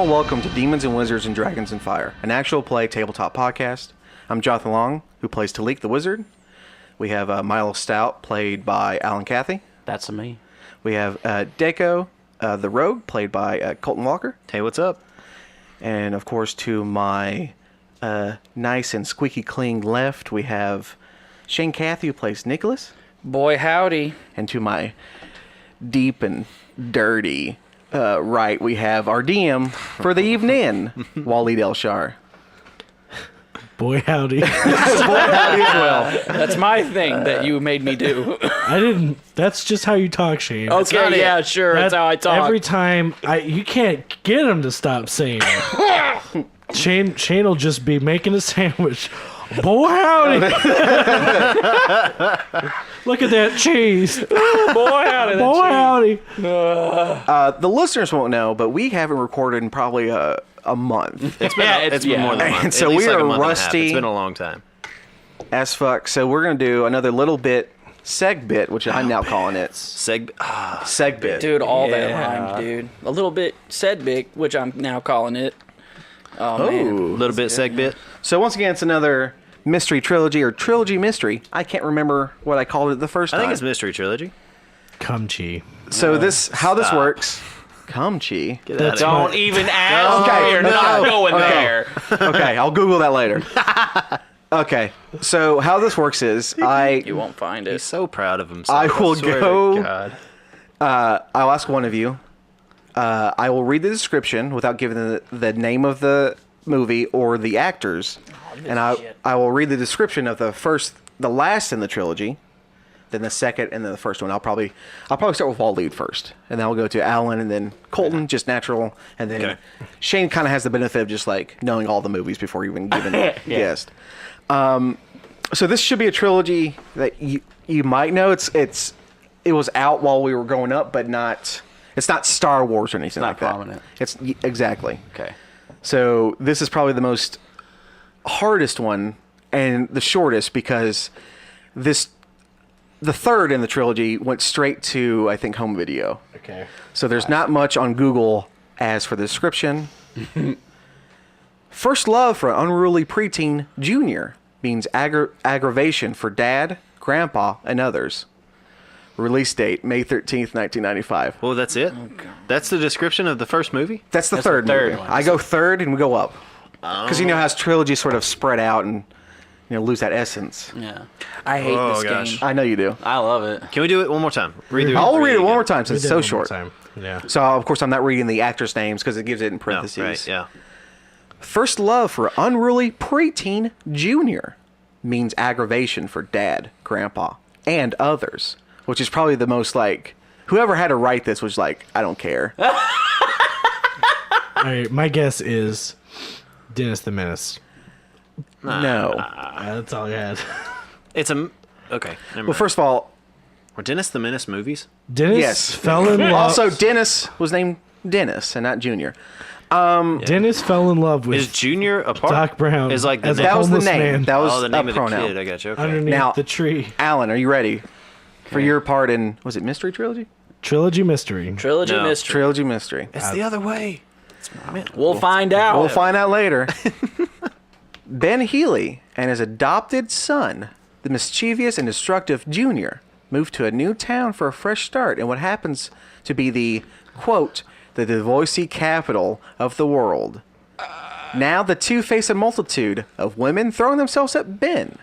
Hello and welcome to Demons and Wizards and Dragons and Fire, an actual play tabletop podcast. I'm Jonathan Long, who plays Talik the Wizard. We have Milo Stout, played by Alan Cathy. That's me. We have Dako, the Rogue, played by Colton Walker. Hey, what's up? And of course, to my nice and squeaky clean left, we have Shane Cathy, who plays Nicholas. Boy, howdy. And to my deep and dirty right, we have our DM for the evening, Wally Delshar. Boy, howdy. Boy, howdy as well. That's my thing that you made me do. I didn't. That's just how you talk, Shane. Okay, yeah, sure. That's how I talk. Every time, you can't get him to stop saying it. Shane will just be making a sandwich. Boy, howdy. Look at that cheese. Boy, howdy. Boy, howdy. The listeners won't know, but we haven't recorded in probably a month. It's been more than a month. And so At least we like are a month and a half. rusty. It's been a long time. As fuck. So we're going to do another little bit, seg bit, which I'm now calling it. Seg bit. Dude, all that rhymed, dude. A little bit said big, which I'm now calling it. Oh, man. A little bit seg bit. So once again, it's another mystery trilogy or trilogy mystery. I can't remember what I called it the first time. I think it's mystery trilogy. Cumchi. So this this works. Cumchi. Don't even ask. Okay, We're no, not going okay. there. Okay, I'll Google that later. Okay, so how this works is You won't find He's it. so proud of himself. I will swear to go- God. I'll ask one of you. I will read the description without giving the name of the movie or the actors, and I will read the description of the last in the trilogy, then the second, and then the first one. I'll probably start with Waleed first, and then I'll go to Alan, and then Colton, just natural, and then Shane kind of has the benefit of just like knowing all the movies before even giving a guess. So this should be a trilogy that you might know. It was out while we were growing up, but not. It's not Star Wars or anything like that. Not prominent. It's exactly. Okay. So this is probably the most hardest one and the shortest because the third in the trilogy went straight to, I think, home video. Okay. So there's not much on Google as for the description. First love for an unruly preteen junior means aggravation for dad, grandpa, and others. Release date, May 13th, 1995. Well, that's it? That's the description of the first movie? That's the third movie. one. I go third and we go up. Because you know how trilogies sort of spread out and lose that essence. Yeah. I hate this gosh. game. I know you do. I love it. Can we do it one more time? I'll read it one more again. time since it's so short. Yeah. So, of course, I'm not reading the actors' names because it gives it in No, parentheses. right, yeah. First love for unruly preteen junior means aggravation for dad, grandpa, and others. Which is probably the most like... Whoever had to write this was like, I don't care. All right. My guess is Dennis the Menace. No. That's all I had. It's a... Okay, never mind. Well, first of all, Were Dennis the Menace movies? Dennis yes. fell in love. Also, Dennis was named Dennis and not Junior. Dennis fell in love with Is Junior a part? Doc Brown Is like the as a name. That was the homeless name. man That was the name a of the pronoun. kid. I got you. Okay. underneath Now- the tree. Alan, are you ready for your part in... Was it Mystery Trilogy? Trilogy mystery. Trilogy No. mystery. Trilogy Mystery. It's the other way. We'll find out. We'll find out later. Ben Healy and his adopted son, the mischievous and destructive Junior, move to a new town for a fresh start in what happens to be the, quote, the divorcee capital of the world. Now the two face a multitude of women throwing themselves at Ben.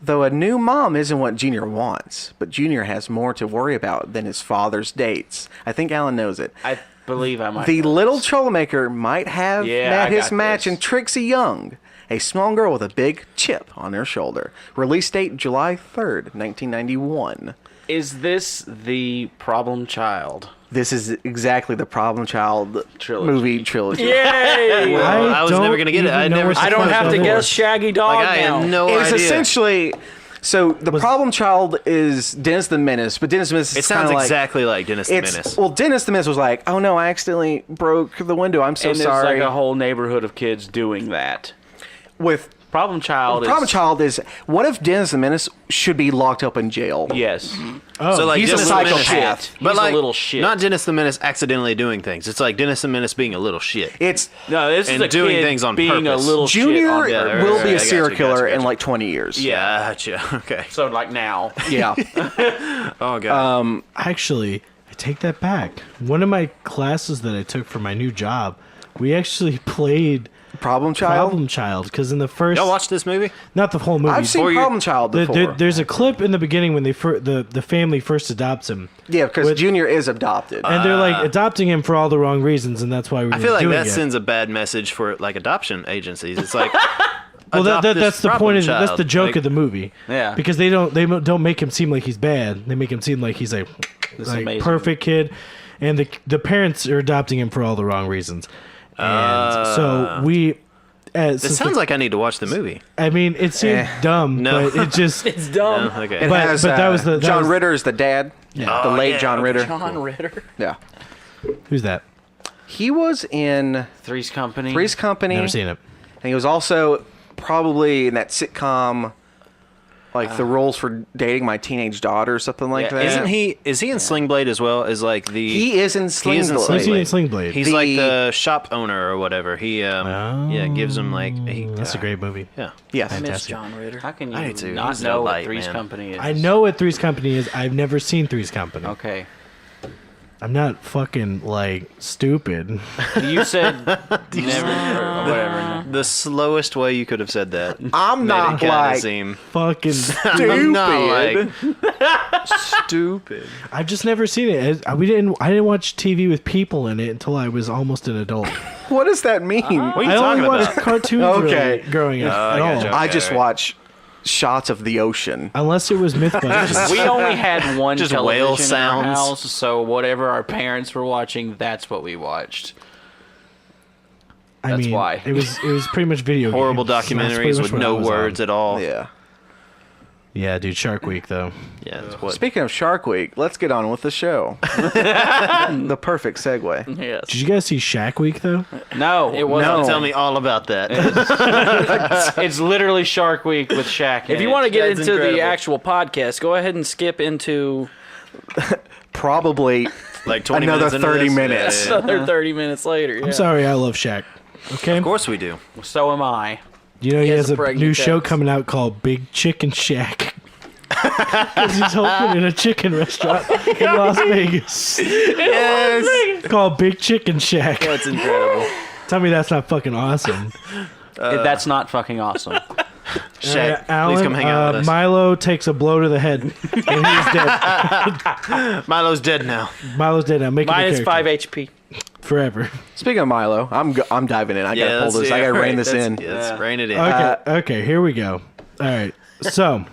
Though a new mom isn't what Junior wants, but Junior has more to worry about than his father's dates. I think Alan knows it. I believe I might. The know little this. troublemaker might have Yeah, met I his got match this. in Trixie Young, a small girl with a big chip on her shoulder. Release date July 3rd, 1991. Is this the problem child? This is exactly the Problem Child Trilogy. movie trilogy. Yay! Well, I was don't never gonna get it. even I know never. what the I don't fuck have to that guess is. Shaggy Dog Like, I now. had no It's idea. essentially... So the Problem Child is Dennis the Menace, but Dennis the Menace It is sounds kinda like... exactly like Dennis the Menace. Well, Dennis the Menace was like, oh no, I accidentally broke the window. I'm so and sorry. there's like a whole neighborhood of kids doing that. With Problem Child is... Problem child is, what if Dennis the Menace should be locked up in jail? Yes. Oh, So like He's a Dennis the Menace- psychopath. but He's a like little shit. Not Dennis the Menace accidentally doing things. It's like Dennis the Menace being a little shit. It's No, this And is a doing kid things on being purpose. a little shit. Junior On Yeah, purpose. will be a gotcha, serial killer gotcha. in like 20 years. Yeah, gotcha. Okay. So like now. Yeah. Oh god. actually, I take that back. One of my classes that I took for my new job, we actually played Problem Child? Problem Child because in the first, Y'all watch this movie? not the whole movie. I've seen Before you- Problem Child before. There's a clip in the beginning when they the family first adopts him. Yeah, because With- Junior is adopted. And they're like adopting him for all the wrong reasons, and that's why we're I feel like doing that it. sends a bad message for like adoption agencies. It's like, Well, adopt this that's the problem point. Is that's child. the joke Like, of the movie. Yeah. Because they don't make him seem like he's bad. They make him seem like he's like amazing. perfect kid, and the parents are adopting him for all the wrong reasons. And so we. It sounds like I need to watch the movie. I mean, it seemed dumb, No. but it just. It's dumb. Oh, okay. It but- has, but that was the- that John was- Ritter is the dad. Yeah. The Oh, late yeah, John okay. Ritter. John Ritter. Yeah. Who's that? He was in Three's Company. Three's Company. Never seen it. And he was also probably in that sitcom, like The Rules for Dating My Teenage Daughter or something like Yeah, that. Isn't he? Is he in Sling Blade as well? As like the He is in Sling is in Blade. Sling Who's he in Blade. Sling Blade? He's like the shop owner or whatever. He gives him like That's a great movie. yeah. Yes. I miss Fantastic. John Ritter. How can I you do too. not He's know no what light, Three's man. Company is? I know what Three's Company is. I've never seen Three's Company. Okay. I'm not fucking like stupid. You said never or whatever. The slowest way you could have said that. I'm Made it not kinda like seem fucking. I'm not stupid. like stupid. I've just never seen it. I didn't watch TV with people in it until I was almost an adult. What does that mean? What are you I only talking watched about? cartoons Okay. really growing up at all. gotcha. I just Okay. watch shots of the ocean. Unless it was Mythbusters. We only had one Just television whale in our sounds. house, so whatever our parents were watching, that's what we watched. I That's mean, why. it was pretty much video Horrible games. That's pretty documentaries much with what I no was on. words at all. Yeah. Yeah, dude, Shark Week though. Yeah, it's what. Speaking of Shark Week, let's get on with the show. The perfect segue. Yes. Did you guys see Shaq Week though? No, It was No. Tell me all about that. It's literally Shark Week with Shaq. If you want to get That's into incredible. the actual podcast, go ahead and skip into Probably Like 20 Another minutes into 30 this? minutes. Yeah. another 30 minutes later. I'm sorry, I love Shaq. Okay, Of course we do. So am I. you know he has has a a pregnant new show cat. coming out called Big Chicken Shack. 'Cause he's opening a chicken restaurant in Las Vegas Yes. called Big Chicken Shack. That's incredible. Tell me that's not fucking awesome. That's not fucking awesome. Shaq, Alan, please come hang out with us. Milo takes a blow to the head and he's dead. Milo's dead now. Milo's dead now. Make Minus it 5 HP. forever. Speaking of Milo, I'm diving in. I gotta pull this. I gotta rein this in. Let's rein it in. Okay, here we go. All right, so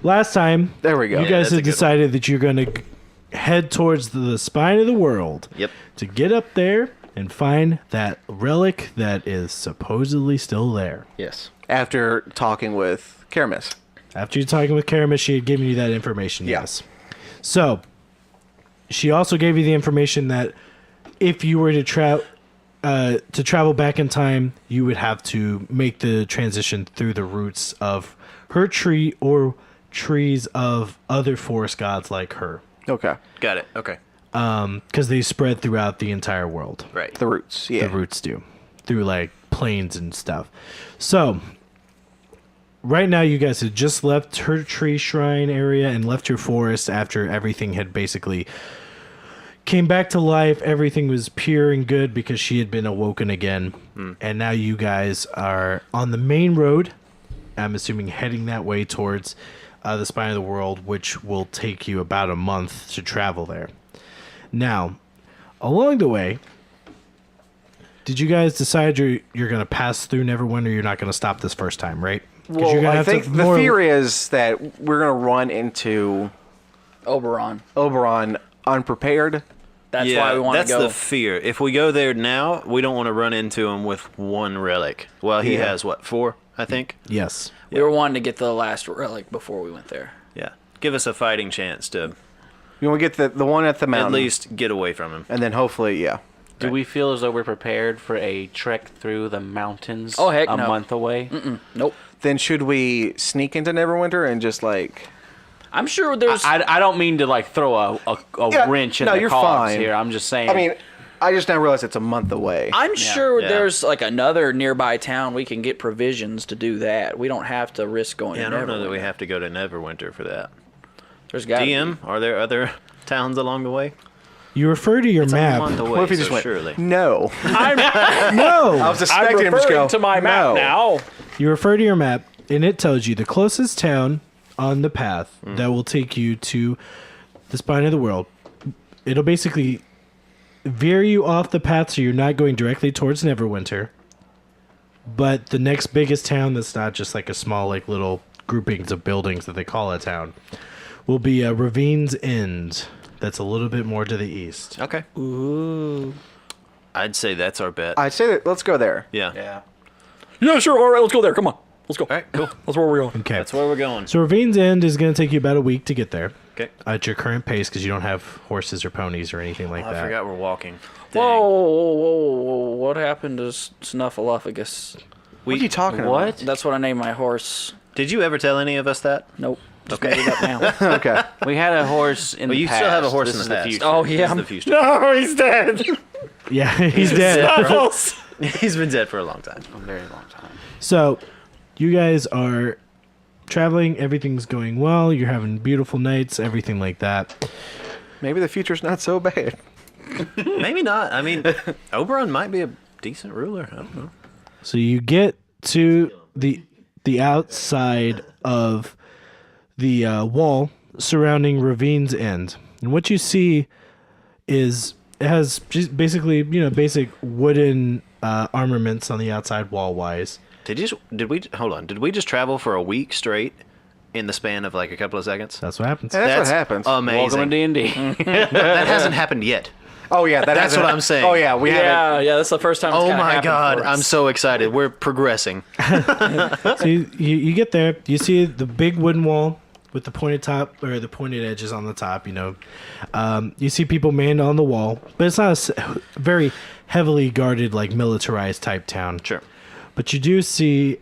last time There we go. you Yeah, guys that's a had good decided that you're going to head towards the spine of the world. Yep. To get up there and find that relic that is supposedly still there. Yes. After talking with Karamis. After you're talking with Karamis, she had given you that information. Yeah. Yes. So she also gave you the information that if you were to travel back in time, you would have to make the transition through the roots of her tree or trees of other forest gods like her, Okay. Got it. Okay. because they spread throughout the entire world. Right. The roots. Yeah. The roots do, through like plains and stuff. So right now you guys had just left her tree shrine area and left your forest after everything had basically came back to life. Everything was pure and good because she had been awoken again. And now you guys are on the main road, I'm assuming heading that way towards the spine of the world, which will take you about a month to travel there. Now, along the way, did you guys decide you're going to pass through Neverwinter? You're not going to stop this first time, right? 'Cause Well, you're gonna I have to think the more- fear is that we're gonna run into Oberon. Oberon unprepared. That's why we want to that's go. the fear. If we go there now, we don't want to run into him with one relic. Well, he Yeah. has what, 4, I think. Yes. We were wanting to get the last relic before we went there. Yeah. Give us a fighting chance to You want to get the one at the mountain, at least get away from him. and then hopefully, yeah. Do we feel as though we're prepared for a trek through the mountains? Oh, heck a no. month away. Nope. Then should we sneak into Neverwinter and just like? I'm sure there's. I don't mean to like throw a Yeah, wrench in no, the you're cogs fine. here. I'm just saying. I mean, I just now realized it's a month away. I'm sure Yeah. there's like another nearby town we can get provisions to do that. We don't have to risk going. Yeah, I to don't know that we Neverwinter. have to go to Neverwinter for that. There's got DM, are there other towns along the way? You refer to your It's map. a month away, What if you so just went? surely. No. No. I was expecting him to just go. to my map no. now. You refer to your map, and it tells you the closest town on the path that will take you to the spine of the world. It'll basically veer you off the path so you're not going directly towards Neverwinter. But the next biggest town that's not just like a small, like little groupings of buildings that they call a town will be Ravine's End. That's a little bit more to the east. Okay. Ooh. I'd say that's our bet. I'd say that. Let's go there. Yeah. yeah. Yeah, sure. All right, let's go there. Come on, let's go. All right, cool. That's where we're going. Okay. That's where we're going. So Ravine's End is going to take you about a week to get there Okay. at your current pace because you don't have horses or ponies or anything like I that. forgot we're walking. Whoa, Dang. whoa! What happened to Snuffleupagus? What are you talking What? about? That's what I named my horse. Did you ever tell any of us that? Nope. Just Okay. made it up now. Okay. We had a horse in Well, the you past. still have a horse This in is the past. future. Oh This yeah. is the future. No, he's dead. Yeah, he's dead. He's been dead for a long time. A very long time. So, you guys are traveling. Everything's going well. You're having beautiful nights. Everything like that. Maybe the future's not so bad. Maybe not. I mean, Oberon might be a decent ruler. I don't know. So you get to the outside of the wall surrounding Ravine's End, and what you see is it has just basically basic wooden armaments on the outside wall wise. Did we hold on? Did we just travel for a week straight in the span of like a couple of seconds? That's what happens. And that's what happens. Amazing. Welcome to D&D. That hasn't happened yet. Oh yeah, That's hasn't- what I'm saying. Oh yeah, we haven't. Yeah, that's the first time. It's Oh kinda my happened god, for I'm us. so excited. We're progressing. So you get there, you see the big wooden wall with the pointed top or the pointed edges on the top. You see people manned on the wall, but it's not very heavily guarded like militarized type town. Sure. But you do see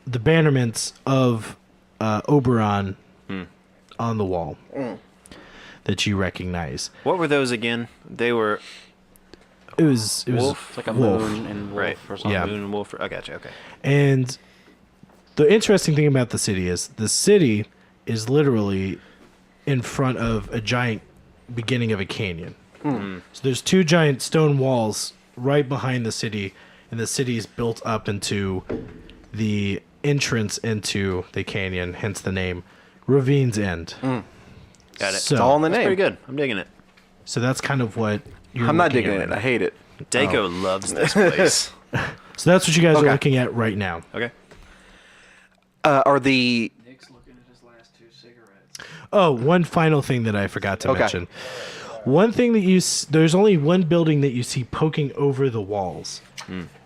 the bannerments of Oberon on the wall that you recognize. What were those again? They were It was wolf. It's like a wolf. moon and wolf Right. or something. Yeah. Moon and wolf. I gotcha. Okay. And the interesting thing about the city is literally in front of a giant beginning of a canyon. So there's two giant stone walls right behind the city, and the city is built up into the entrance into the canyon, hence the name Ravine's End. Got it. So, It's all in the That's name. pretty good. I'm digging it. so that's kind of what you're I'm not looking digging at it. right I hate it. Dako loves this place. now. So that's what you guys Okay. are looking at right now. Okay. Are the Nick's looking at his last 2 cigarettes. Oh, one final thing that I forgot to Okay. mention. One thing that there's only one building that you see poking over the walls.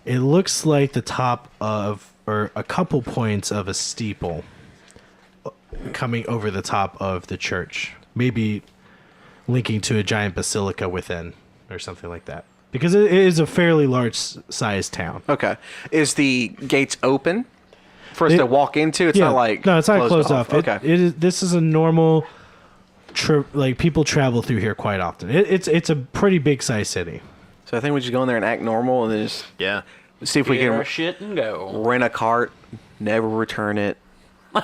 It looks like the top of, or a couple points of a steeple coming over the top of the church. Maybe linking to a giant basilica within or something like that. Because it is a fairly large sized town. okay? Is the gates open for us to walk into? It's not like no, it's not closed off. Okay. This is a normal trip. Like people travel through here quite often. It's a pretty big size city. So I think we just go in there and act normal, and then just Yeah. see if we Get our can shit and go. rent a cart, never return it. Yeah.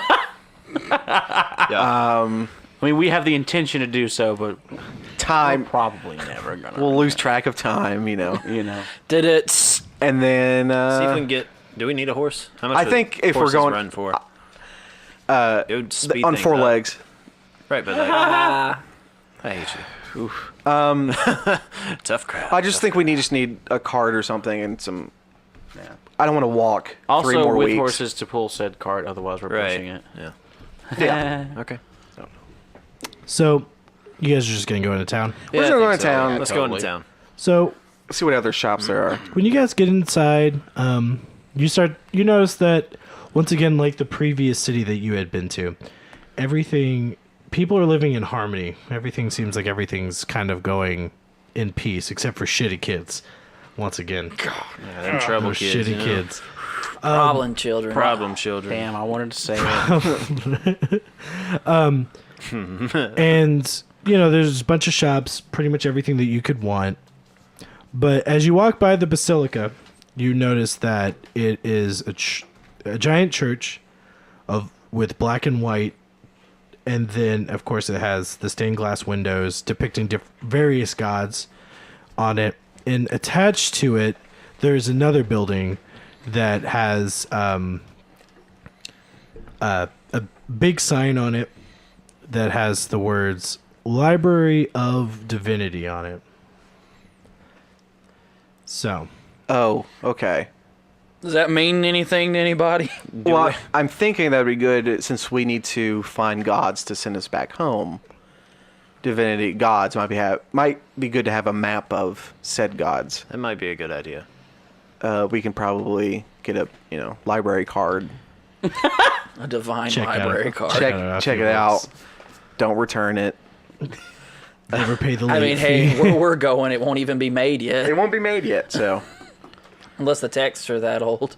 I mean, we have the intention to do so, but we're Time. probably never gonna. We'll lose track of time, you know. Did it? And then See if we can get. Do we need a horse? How much? I do think if we're horses going- run for, it would the- speed on things 4 up. legs. Right, but like, I hate you. Tough crowd. I just think we just need a cart or something and some. Yeah. I don't want to walk 3 Also, more with weeks. horses to pull said cart, otherwise we're pushing Right. it. Yeah. Yeah. Okay. So you guys are just gonna go into town. We're just I going think to town. Yeah, let's go totally. into town. So See what other shops there are. when you guys get inside, you notice that once again, like the previous city that you had been to, people are living in harmony. Everything seems like everything's kind of going in peace, except for shitty kids. Once again, Yeah, them trouble those kids. shitty you know? kids. Problem children. Problem children. Damn, I wanted to say it. And, there's a bunch of shops, pretty much everything that you could want. But as you walk by the basilica, you notice that it is a giant church with black and white. And then, of course, it has the stained glass windows depicting various gods on it. And attached to it, there's another building that has a big sign on it that has the words Library of Divinity on it. So. Oh, okay. Does that mean anything to anybody? Well, I'm thinking that'd be good since we need to find gods to send us back home. Divinity gods might be good to have a map of said gods. That might be a good idea. We can probably get a library card. A divine Check out- library card. Check it out Check it afterwards. out. Don't return it. Never pay the late I mean, fee. hey, where we're going, it won't even be made yet. It won't be made yet, so. Unless the texts are that old.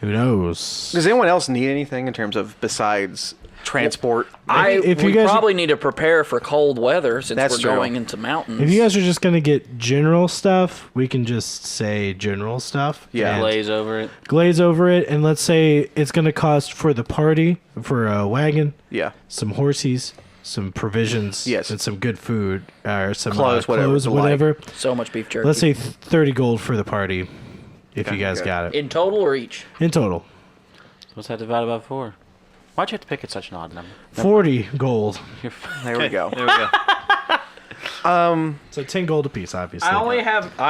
Who knows? Does anyone else need anything in terms of besides transport? If you We guys- probably need to prepare for cold weather since That's we're true. going into mountains. If you guys are just going to get general stuff, we can just say general stuff. Yeah. and Glaze over it. glaze over it, and let's say it's going to cost for the party, for a wagon, Yeah. some horsies, some provisions, Yes. and some good food, or some Clothes, whatever, clothes, the like. whatever. so much beef jerky. Let's say 30 gold for the party, if you guys okay. got it. in total or each? In total, What's that divided by 4? Why'd you have to pick it such an odd number? 40 gold. You're f- There we go. There we go. So 10 gold apiece, obviously. I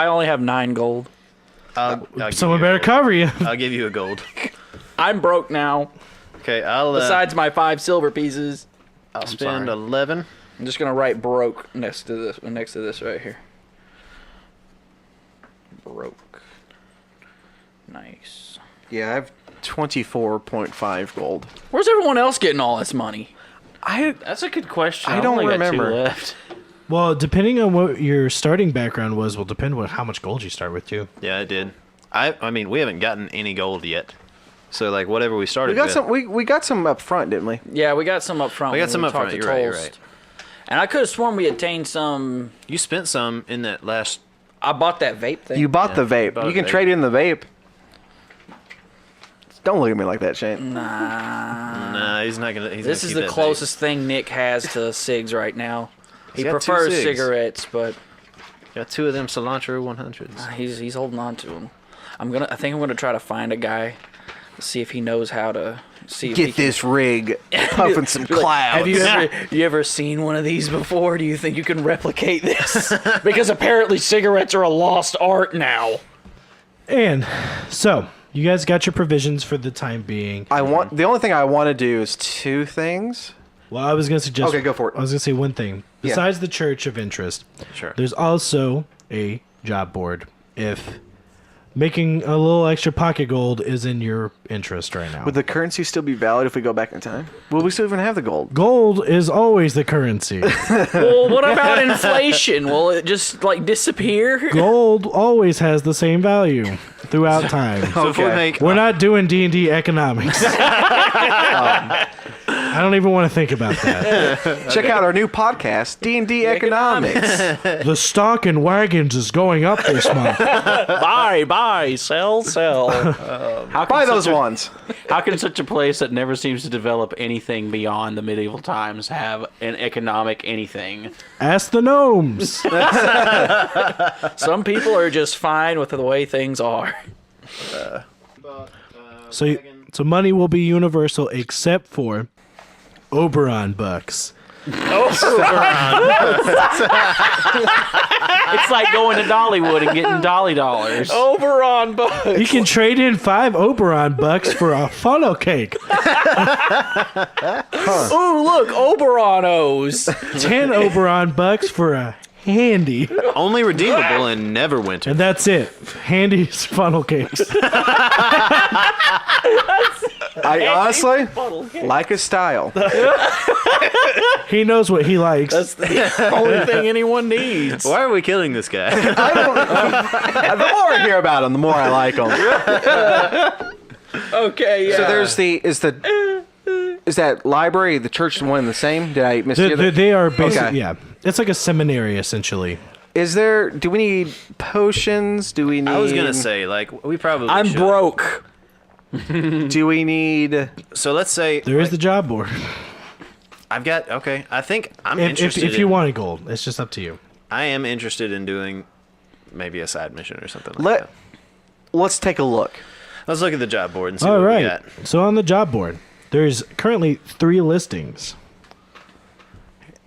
only have 9 gold. I'll give Someone you a better gold. cover you. I'll give you a gold. I'm broke now. Okay, I'll Besides my 5 silver pieces, I'll spend sorry. 11. I'm just gonna write broke next to this right here. Broke. Nice. Yeah, I have 24.5 gold. Where's everyone else getting all this money? That's a good question. I I've don't only got 2 remember. left. Well, depending on what your starting background was, will depend on how much gold you start with, too. Yeah, I did. I mean, we haven't gotten any gold yet. So like whatever we started We got with. some. We got some up front, didn't we? Yeah, we got some up front. We got when some up talked front, to you're right, Tolst. you're right. And I could have sworn we obtained some. You spent some in that last. I bought that vape thing. You bought the vape. bought You a can vape. trade in the vape. Don't look at me like that, Shane. Nah, he's not gonna. He's This gonna is keep the that closest thing Nick has to cigs right now. He got 2 prefers cigs. cigarettes, but vape. Got 2 of them cilantro 100s. he's holding on to them. I think I'm gonna try to find a guy, see if he knows how to see. If he Get can- this rig puffing some clouds. Have you ever seen one of these before? Do you think you can replicate this? Because apparently cigarettes are a lost art now. And so, you guys got your provisions for the time being. the only thing I want to do is 2 things. Well, I was going to suggest... Okay, go for it. I was going to say one thing. Yeah. Besides the Church of Interest, Sure. there's also a job board. If making a little extra pocket gold is in your interest right now. Would the currency still be valid if we go back in time? Will we still even have the gold? Gold is always the currency. Well, what about inflation? Will it just like disappear? Gold always has the same value throughout time. So if we Okay. make We're not doing D&D economics. I don't even want to think about that. Check out our new podcast, D&D Economics. The stock in wagons is going up this month. Buy, sell. How Buy can those such a- ones. How can such a place that never seems to develop anything beyond the medieval times have an economic anything? Ask the gnomes. Some people are just fine with the way things are. So money will be universal except for Oberon bucks. It's like going to Dollywood and getting Dolly dollars. Oberon bugs. You can trade in 5 Oberon bucks for a funnel cake. Ooh, look, Oberon O's. 10 Oberon bucks for a Handy. Only redeemable in Neverwinter. And that's it. Handy's funnel cakes. I honestly like his style. He knows what he likes. That's the only thing anyone needs. Why are we killing this guy? The more I hear about him, the more I like him. Okay, yeah. So there's is that library, the church, one and the same? Did I miss the other? They are basically, Okay. yeah. It's like a seminary, essentially. Do we need potions? Do we need... I was gonna say, like, we probably I'm should. broke. Do we need... So let's say There is the job board. I've got okay. I think I'm If interested. you in- wanted gold, it's just up to you. I am interested in doing maybe a side mission or something like that. Let's take a look. Let's look at the job board and see All what we right. got. So on the job board, there's currently 3 listings.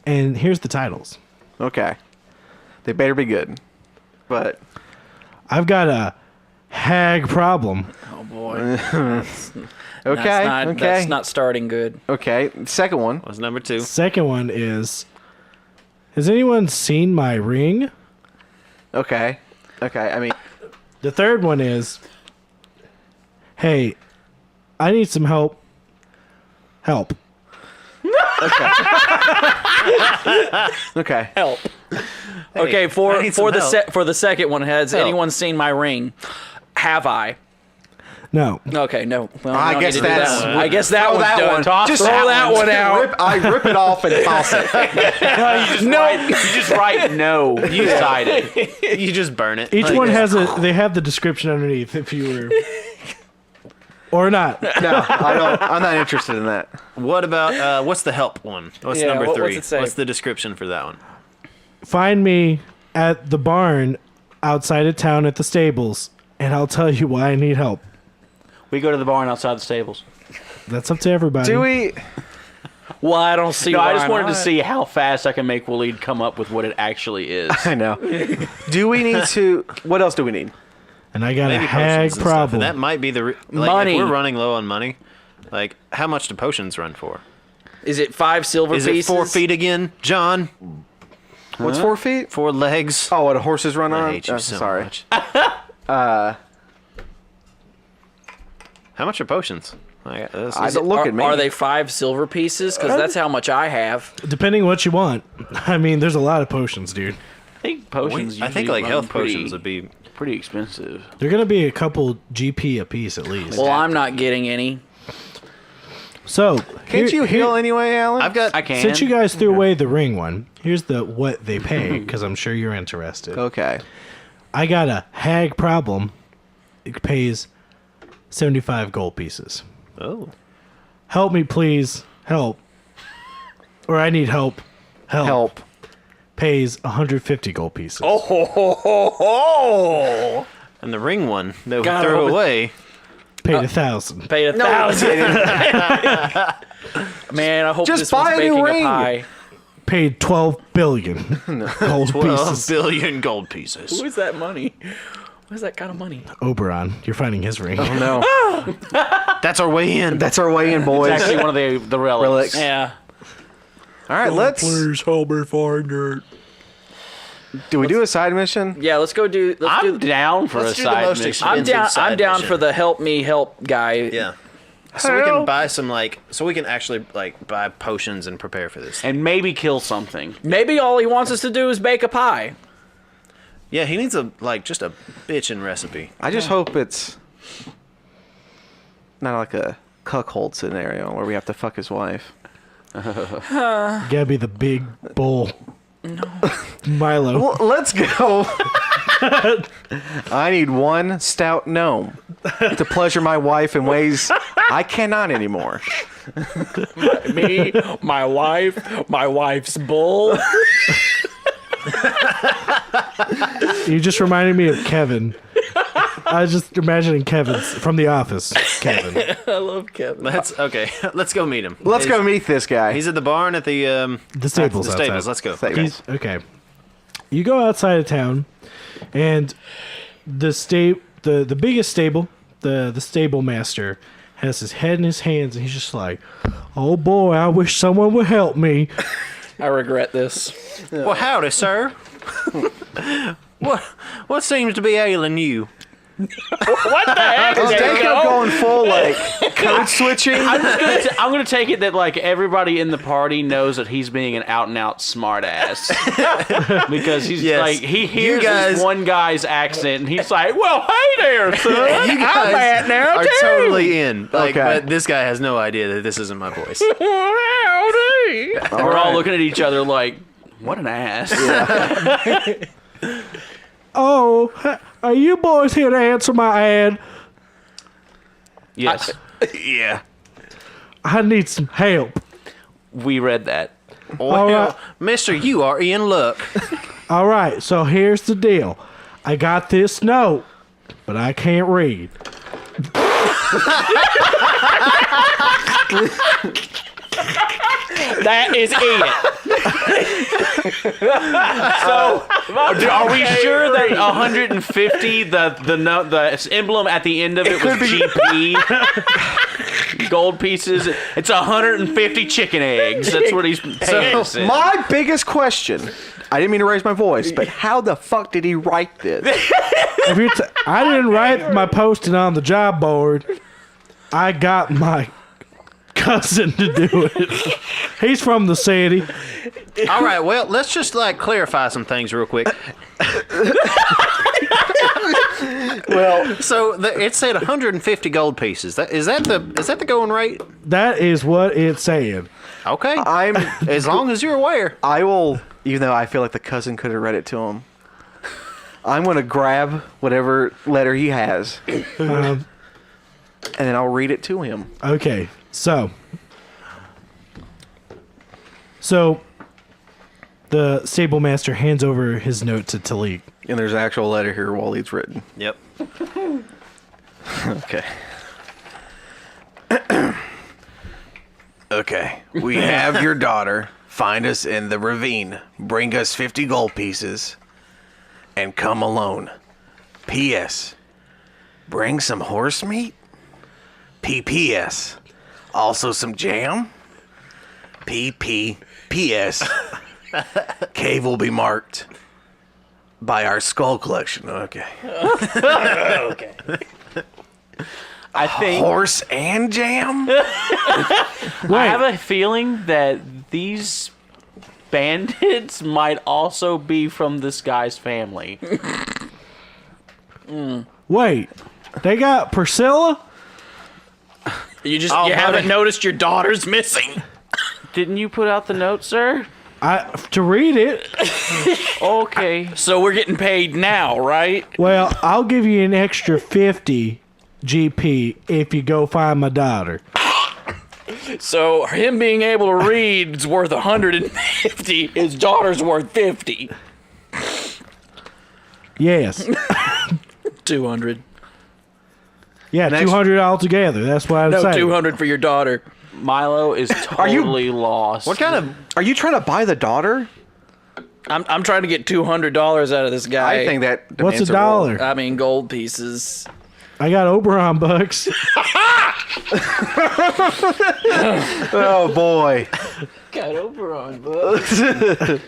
And here's the titles. Okay. They better be good. But... I've got a hag problem. Oh boy. Okay, That's okay. not starting good. Okay, second one. What's number 2? Second one is, has anyone seen my ring? Okay. Okay, I mean... The third one is, hey, I need some help. Help. Okay. Help. Okay, I for need some help. for the second one, has Help. anyone seen my ring? Have I? No. Okay, no. Well, we I don't guess need to do that's... that one. I guess that throw one's done. One. Just throw that one out. I rip it off and toss it. You just write no. You decided. You just burn it. Each Like, one has they have the description underneath if you were... Or not. No, I don't. I'm not interested in that. What about what's the help one? What's Yeah, number what's 3? it say? What's the description for that one? Find me at the barn outside of town at the stables, and I'll tell you why I need help. We go to the barn outside the stables. That's up to everybody. Do we? Well, I don't see. No, I why just wanted to not. see how fast I can make Waleed come up with what it actually is. I know. Do we need to? What else do we need? And I got Maybe a potions hag and stuff. problem. And that might be the Money. If we're running low on money, like how much do potions run for? Is it 5 silver Is pieces? it 4 feet again, John? What's 4 feet? 4 legs. Oh, what horses run on? I hate you Oh, so sorry. much. How much are potions? I don't look at me. Are they 5 silver pieces? Because that's how much I have. Depending what you want. I mean, there's a lot of potions, dude. I think potions. I think usually like run health pretty- potions would be. pretty expensive. They're going to be a couple GP a piece at least. Well, I'm not getting any. So, Can't you heal anyway, Alan? I've got. I can. Since you guys threw away the ring one, here's the what they pay, because I'm sure you're interested. Okay. I got a hag problem. It pays 75 gold pieces. Oh. Help me, please. Help. Or I need help. Help. Pays 150 gold pieces. Oh, And the ring one that we God, threw I hope away. Paid 1,000. paid 1,000. Man, I hope Just this one's buy a new baking ring. a pie. Paid 12 billion gold 12 pieces. billion gold pieces. Who is that money? What is that kind of money? Oberon, you're finding his ring. Oh no. That's our way in. That's our way in, boys. It's actually one of the relics. Relics. Yeah. All right, let's. help me find it. Do we do a side mission? Yeah, let's go do. Let's I'm do. down for Let's a do the side most mission. I'm expensive down. side I'm down mission. for the help me help guy. Yeah. So we can buy some so we can actually buy potions and prepare for this. And maybe kill something. Maybe all he wants us to do is bake a pie. Yeah, he needs just a bitchin' recipe. I just hope it's not like a cuckold scenario where we have to fuck his wife. Gotta be the big bull. No. Milo. Well, let's go. I need one stout gnome to pleasure my wife in ways I cannot anymore. Me, my wife, my wife's bull. You just reminded me of Kevin. I was just imagining Kevin's from The Office. Kevin. I love Kevin. Let's go meet him. Let's go meet this guy. He's at the barn at the The stables. the stables. outside. Let's go. Stables. He's okay. You go outside of town, and the biggest stable, the stable master, has his head in his hands, and he's just like, "Oh boy, I wish someone would help me." I regret this. Well, howdy, sir. What seems to be ailing you? What the heck is Dako going full like code switching. I'm gonna take it that like everybody in the party knows that he's being an out and out smart ass because he's Yes. like he hears guys- this one guy's accent and he's like, "Well, hey there, son." You guys now, are too. totally in. Like, Okay. but this guy has no idea that this isn't my voice. Howdy. And we're all looking at each other like, "What an ass." Oh, are you boys here to answer my ad? Yes, Yeah. I need some help. we read that. Well, right. Mister, you are in luck. All right, so here's the deal. I got this note, but I can't read. That is it. So, are we sure that 150 the emblem at the end of it was GP gold pieces? It's 150 chicken eggs. That's what he's paying us in. My biggest question. I didn't mean to raise my voice, but how the fuck did he write this? I didn't write my posting on the job board. I got my cousin to do it. He's from the city. All right, well, let's just like clarify some things real quick. Well, so it said 150 gold pieces. Is that the going rate? That is what it's saying. Okay. I'm. As long as you're aware. I will. Even though I feel like the cousin could have read it to him, I'm gonna grab whatever letter he has, and then I'll read it to him. Okay, so the stable master hands over his note to Talik. And there's an actual letter here while it's written. Yep. Okay. Okay. We have your daughter. Find us in the ravine. Bring us 50 gold pieces. And come alone. P.S. Bring some horse meat. P.P.S. Also some jam. P.P.P.S. Cave will be marked by our skull collection. Okay. Okay. I think Horse and jam? I have a feeling that these bandits might also be from this guy's family. Wait, they got Priscilla? You Oh, you haven't buddy. noticed your daughter's missing. Didn't you put out the note, sir? To read it. Okay. So we're getting paid now, right? Well, I'll give you an extra 50 GP if you go find my daughter. So him being able to read is worth 150. His daughter's worth 50. Yes. 200. Yeah, 200 altogether. That's what I'm No, saying. 200 for your daughter. Milo is totally lost. What kind of... Are you trying to buy the daughter? I'm trying to get $200 out of this guy. I think that... What's a demands roll. dollar? I mean, gold pieces. I got Oberon bucks. Oh, boy. Got over on, bud.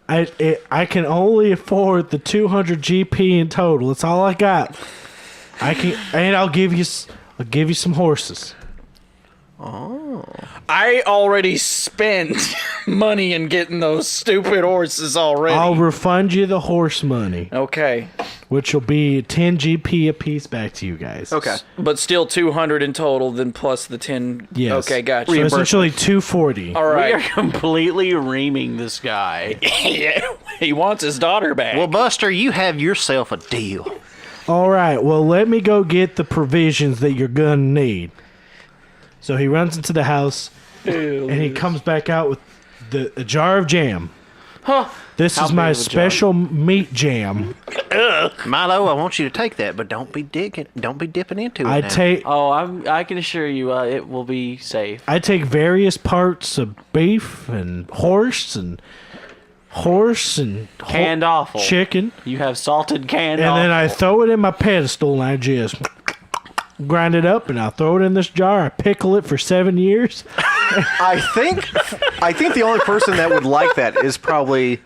I can only afford the 200 GP in total. That's all I got. I'll give you some horses. I already spent money in getting those stupid horses already. I'll refund you the horse money, Okay. which will be 10 GP apiece back to you guys. Okay. But still 200 in total, then plus the 10. Yes. Okay, gotcha. So essentially 240. All We are right. completely reaming this guy. Yeah, he wants his daughter back. Well, Buster, you have yourself a deal. All right, well, let me go get the provisions that you're going to need. So he runs into the house, and he comes back out with a jar of jam. Huh. This How is big my of a jar? special meat jam. Milo, I want you to take that, but don't be dipping into it. I now. take Oh, I can assure you, it will be safe. various parts of beef and horse and Canned offal. chicken, You have salted canned and offal. then I throw it in my pedestal and I just grind it up and I throw it in this jar. I pickle it for 7 years. I think the only person that would like that is probably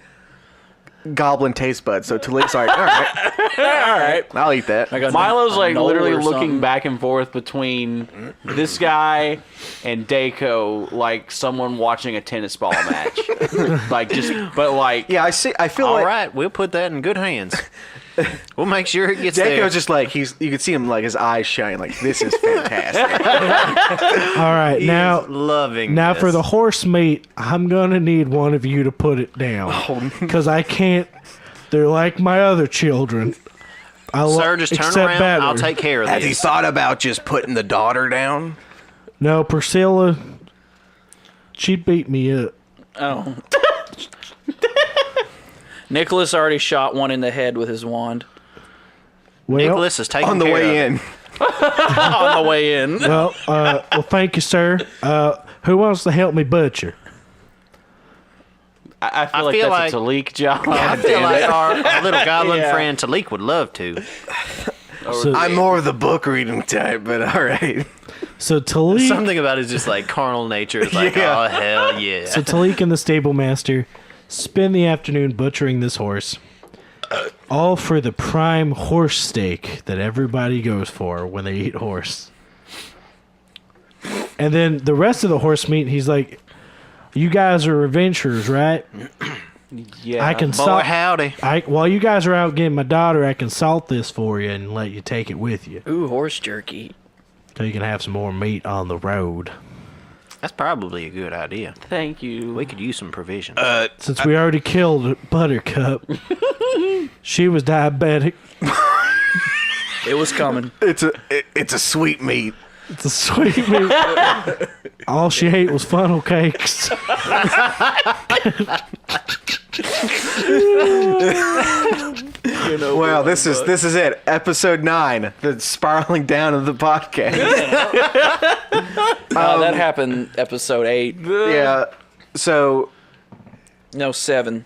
goblin taste buds. So Talik's like, all right, All right. I'll eat that. I got Milo's a like knoll literally or looking something. back and forth between this guy and Dako, like someone watching a tennis ball match. Yeah, I see. I feel All like right, we'll put that in good hands. We'll make sure it gets there. Dako's just like you can see him like his eyes shining. Like this is fantastic. All right, He now is loving Now this. for the horse meat, I'm gonna need one of you to put it down because I can't. They're like my other children. Sir, just turn except around. better. I'll take care of Has he this. thought about just putting the daughter down? No, Priscilla. She beat me up. Oh. Nicholas already shot one in the head with his wand Well, Nicholas is taking On the care way of in. on the way in. well, thank you, sir. Who wants to help me butcher? I feel I like feel that's like- a Talik job. I feel like our little goblin friend Talik would love to. So, I'm more of the book reading type, but all right. so Talik, Something about his just like carnal nature is like, Yeah. oh hell yeah. so Talik and the stable master spend the afternoon butchering this horse, all for the prime horse steak that everybody goes for when they eat horse. And then the rest of the horse meat, he's like, "You guys are adventurers, right? Yeah. I can Boy, salt. howdy. While you guys are out getting my daughter, I can salt this for you and let you take it with you, Ooh, horse jerky. so you can have some more meat on the road." That's probably a good idea. Thank you. We could use some provision. Since we already killed Buttercup, she was diabetic. It was coming. It's a sweet meat. It's a sweet meat. All she ate was funnel cakes. Well, this is it. Episode 9, the spiraling down of the podcast. That happened episode 8. Yeah. So No, 7.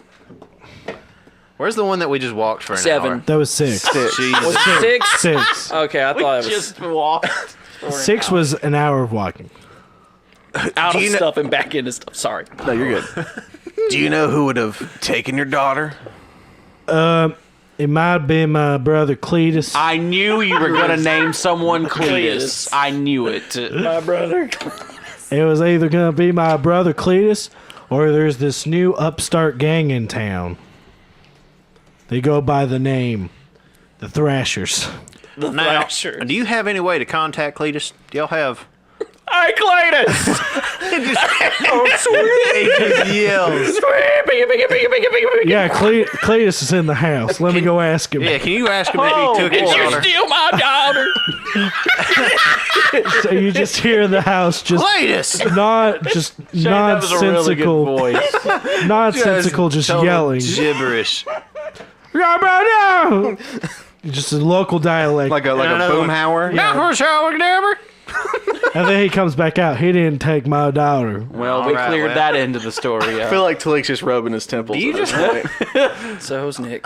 Where's the one that we just walked for an 7. hour? That was 6. Jesus. Was it 6? 6. Okay, I thought it was Just walked. 6 was an hour of walking. out of you know- stuff and back into stuff. Sorry. no, you're good. Do you know who would have taken your daughter? It might have been my brother Cletus. I knew you were gonna name someone Cletus. Cletus. I knew it. My brother. It was either going to be my brother Cletus or there's this new upstart gang in town. They go by the name the Thrashers. The Now, Thrasher. do you have any way to contact Cletus? Do y'all have? Hey, Cletus! He just yells. Yeah, Cletus is in the house. Let me go ask him. Yeah, can you ask him if he took Did his you daughter? steal my daughter? So you just hear in the house just Cletus! That was a really good nonsensical, voice. nonsensical, just Total yelling. Gibberish. Just a local dialect. Like a Another one. boomhauer? And then he comes back out. He didn't take my daughter. Well, we Alright, cleared well. that end of the story I up. feel like Talik's just rubbing his temples. You at this just- point. So's Nick.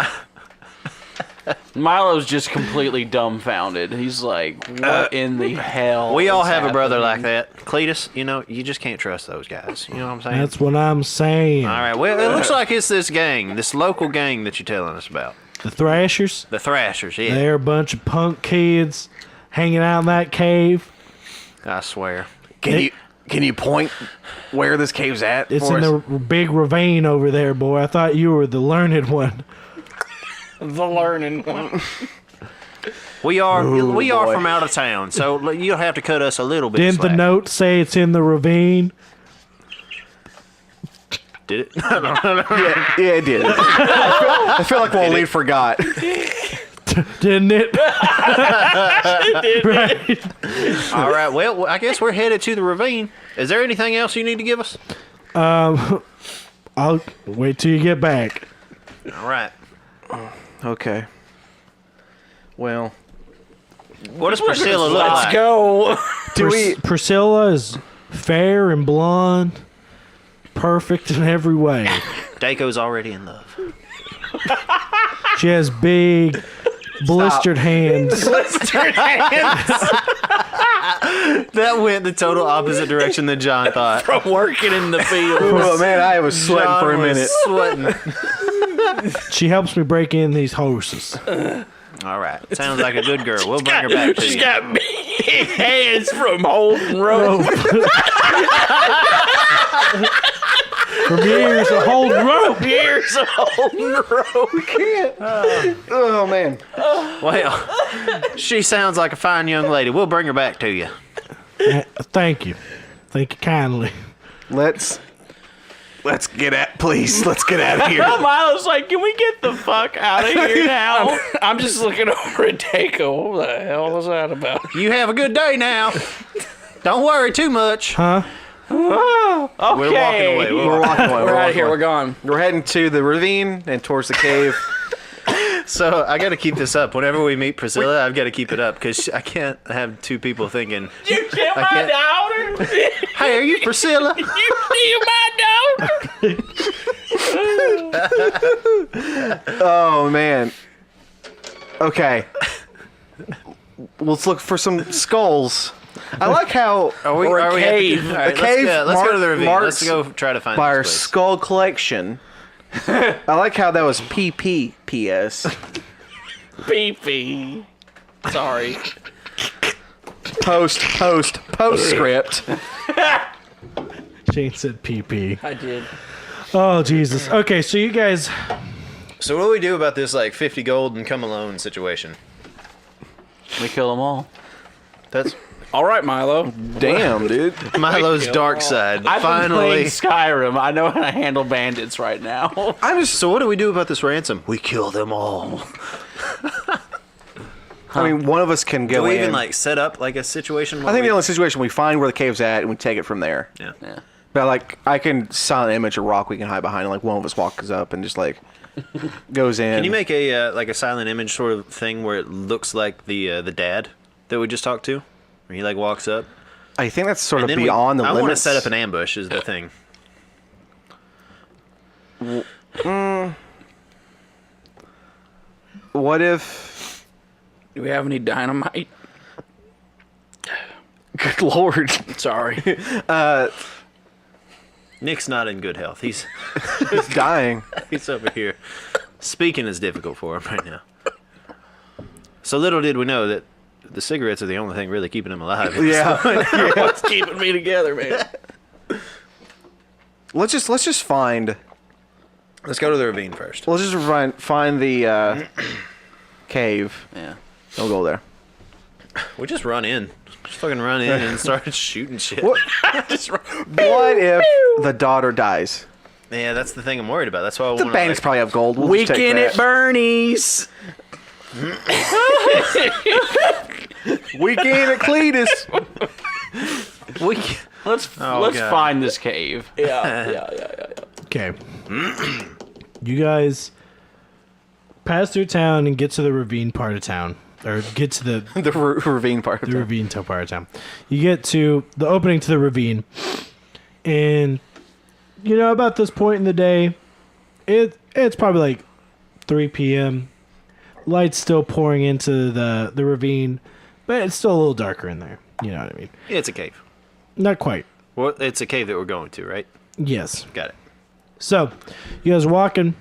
Milo's just completely dumbfounded. He's like, what in the hell? We all is have a brother like happening? that. Cletus, you just can't trust those guys. You know what I'm saying? That's what I'm saying. All right, well, it looks like it's this gang, this local gang that you're telling us about. The Thrashers, The Thrashers, yeah. they're a bunch of punk kids hanging out in that cave. I swear. Can you point where this cave's at? It's for in us? the big ravine over there, boy. I thought you were the learned one. The learning one. We are boy. from out of town, so you'll have to cut us a little bit. Didn't the slack. note say it's in the ravine? Did it? Yeah, it did. I feel like Waleed forgot. Didn't it? Right. All right. Well, I guess we're headed to the ravine. Is there anything else you need to give us? I'll wait till you get back. All right. Okay. Well, What does Priscilla look Let's like? go. Priscilla is fair and blonde, perfect in every way. Dako's already in love. She has big, blistered hands. That went the total opposite direction than John thought. From working in the field. oh man, I was sweating John for a was minute. Sweating. She helps me break in these horses. All right. Sounds like a good girl. We'll bring her back to She's you. got big hands from holding rope. From years of holding rope. Years of holding rope. Oh man. Well, she sounds like a fine young lady. We'll bring her back to you. Thank you. Thank you kindly. Let's get out, please. Let's get out of here. Milo's like, can we get the fuck out of here now? I'm just looking over at Dako. What the hell was that about? You have a good day now. Don't worry too much. Huh? Okay. We're walking away. We're walking away. We're out of here. We're gone. We're heading to the ravine and towards the cave. So I got to keep this up. Whenever we meet Priscilla, I've got to keep it up because I can't have two people thinking, You kill I my can't- daughter? "Hey, are you Priscilla?" You kill my daughter? Oh man. Okay. Let's look for some skulls. I like how Or a cave. All right, A cave let's go to the ravine. marks Let's go try to find by our this place. skull collection. I like how that was PPPS. Pee-pee. Sorry. Postscript. Shane said PP. I did. Oh, Jesus. Okay, so you guys... So what do we do about this like 50 gold and come alone situation? We kill them all. That's All right, Milo. Damn, dude. Milo's dark side. I've been playing Finally. Skyrim. I know how to handle bandits right now. So what do we do about this ransom? We kill them all. I mean, one of us can go Do we in. even like set up like a situation? I think the only situation we find where the cave's at and we take it from there. Yeah. Yeah. But like, I can silent image a rock we can hide behind, and like one of us walks up and just like goes in. Can you make a like a silent image sort of thing where it looks like the dad that we just talked to, where he like walks up? I think that's sort And of then beyond the I limits. want to set up an ambush. Is the thing. What if? Do we have any dynamite? Good lord. Sorry. Nick's not in good health. He's He's dying. he's over here. Speaking is difficult for him right now. So little did we know that the cigarettes are the only thing really keeping him alive. Yeah. What's keeping me together, man? Let's just find. Let's go to the ravine first. Let's just find the cave. Yeah. Don't go there. We just run in. Just fucking run in and start shooting shit. What? What if the daughter dies? Yeah, that's the thing I'm worried about. That's why I The want banks probably have gold. We'll just take Weekend that. at Bernie's. Weekend at Cletus. Let's God. find this cave. Yeah. Okay. You guys pass through town and get to the ravine part of town. Or get to the The ravine part. Of the town. ravine part of town. You get to the opening to the ravine, and you know about this point in the day, it's probably like 3 p.m. Light's still pouring into the ravine, but it's still a little darker in there. You know what I mean? It's a cave. Not quite. Well, it's a cave that we're going to, right? Yes. Got it. So, you guys walking,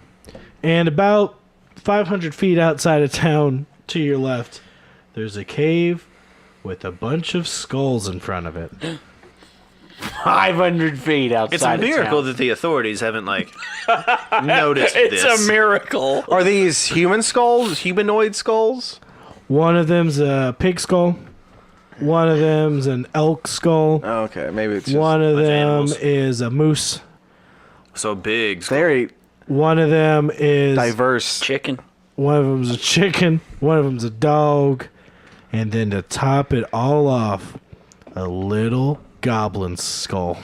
and about 500 feet outside of town to your left, there's a cave with a bunch of skulls in front of it. 500 feet outside It's a of miracle town. that the authorities haven't like noticed It's this. a miracle. Are these human skulls? Humanoid skulls? One of them's a pig skull. One of them's an elk skull. Oh, okay, maybe it's just One of bunch of them animals. is a moose. So big. very One of them is diverse. Chicken. one of them's a chicken. One of them's a dog. And then to top it all off, a little goblin skull.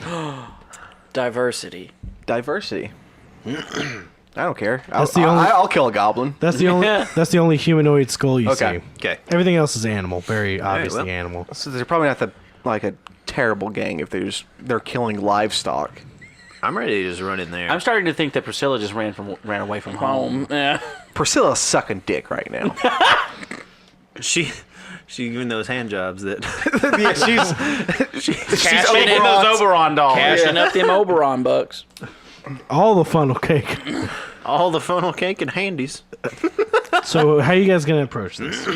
Diversity. Diversity. I don't care. That's the only- I'll kill a goblin. That's the only. That's the only humanoid skull you Okay. see. Okay. Everything else is animal. Very obviously well. animal. So they're probably not like a terrible gang if they're killing livestock. I'm ready to just run in there. I'm starting to think that Priscilla just ran away from home. Yeah. Priscilla's sucking dick right now. She's giving those hand jobs that. Yeah, she's Cashing in Those Oberon dolls. Cashing up them Oberon bucks. All the funnel cake. All the funnel cake and handies. So how you guys gonna approach this?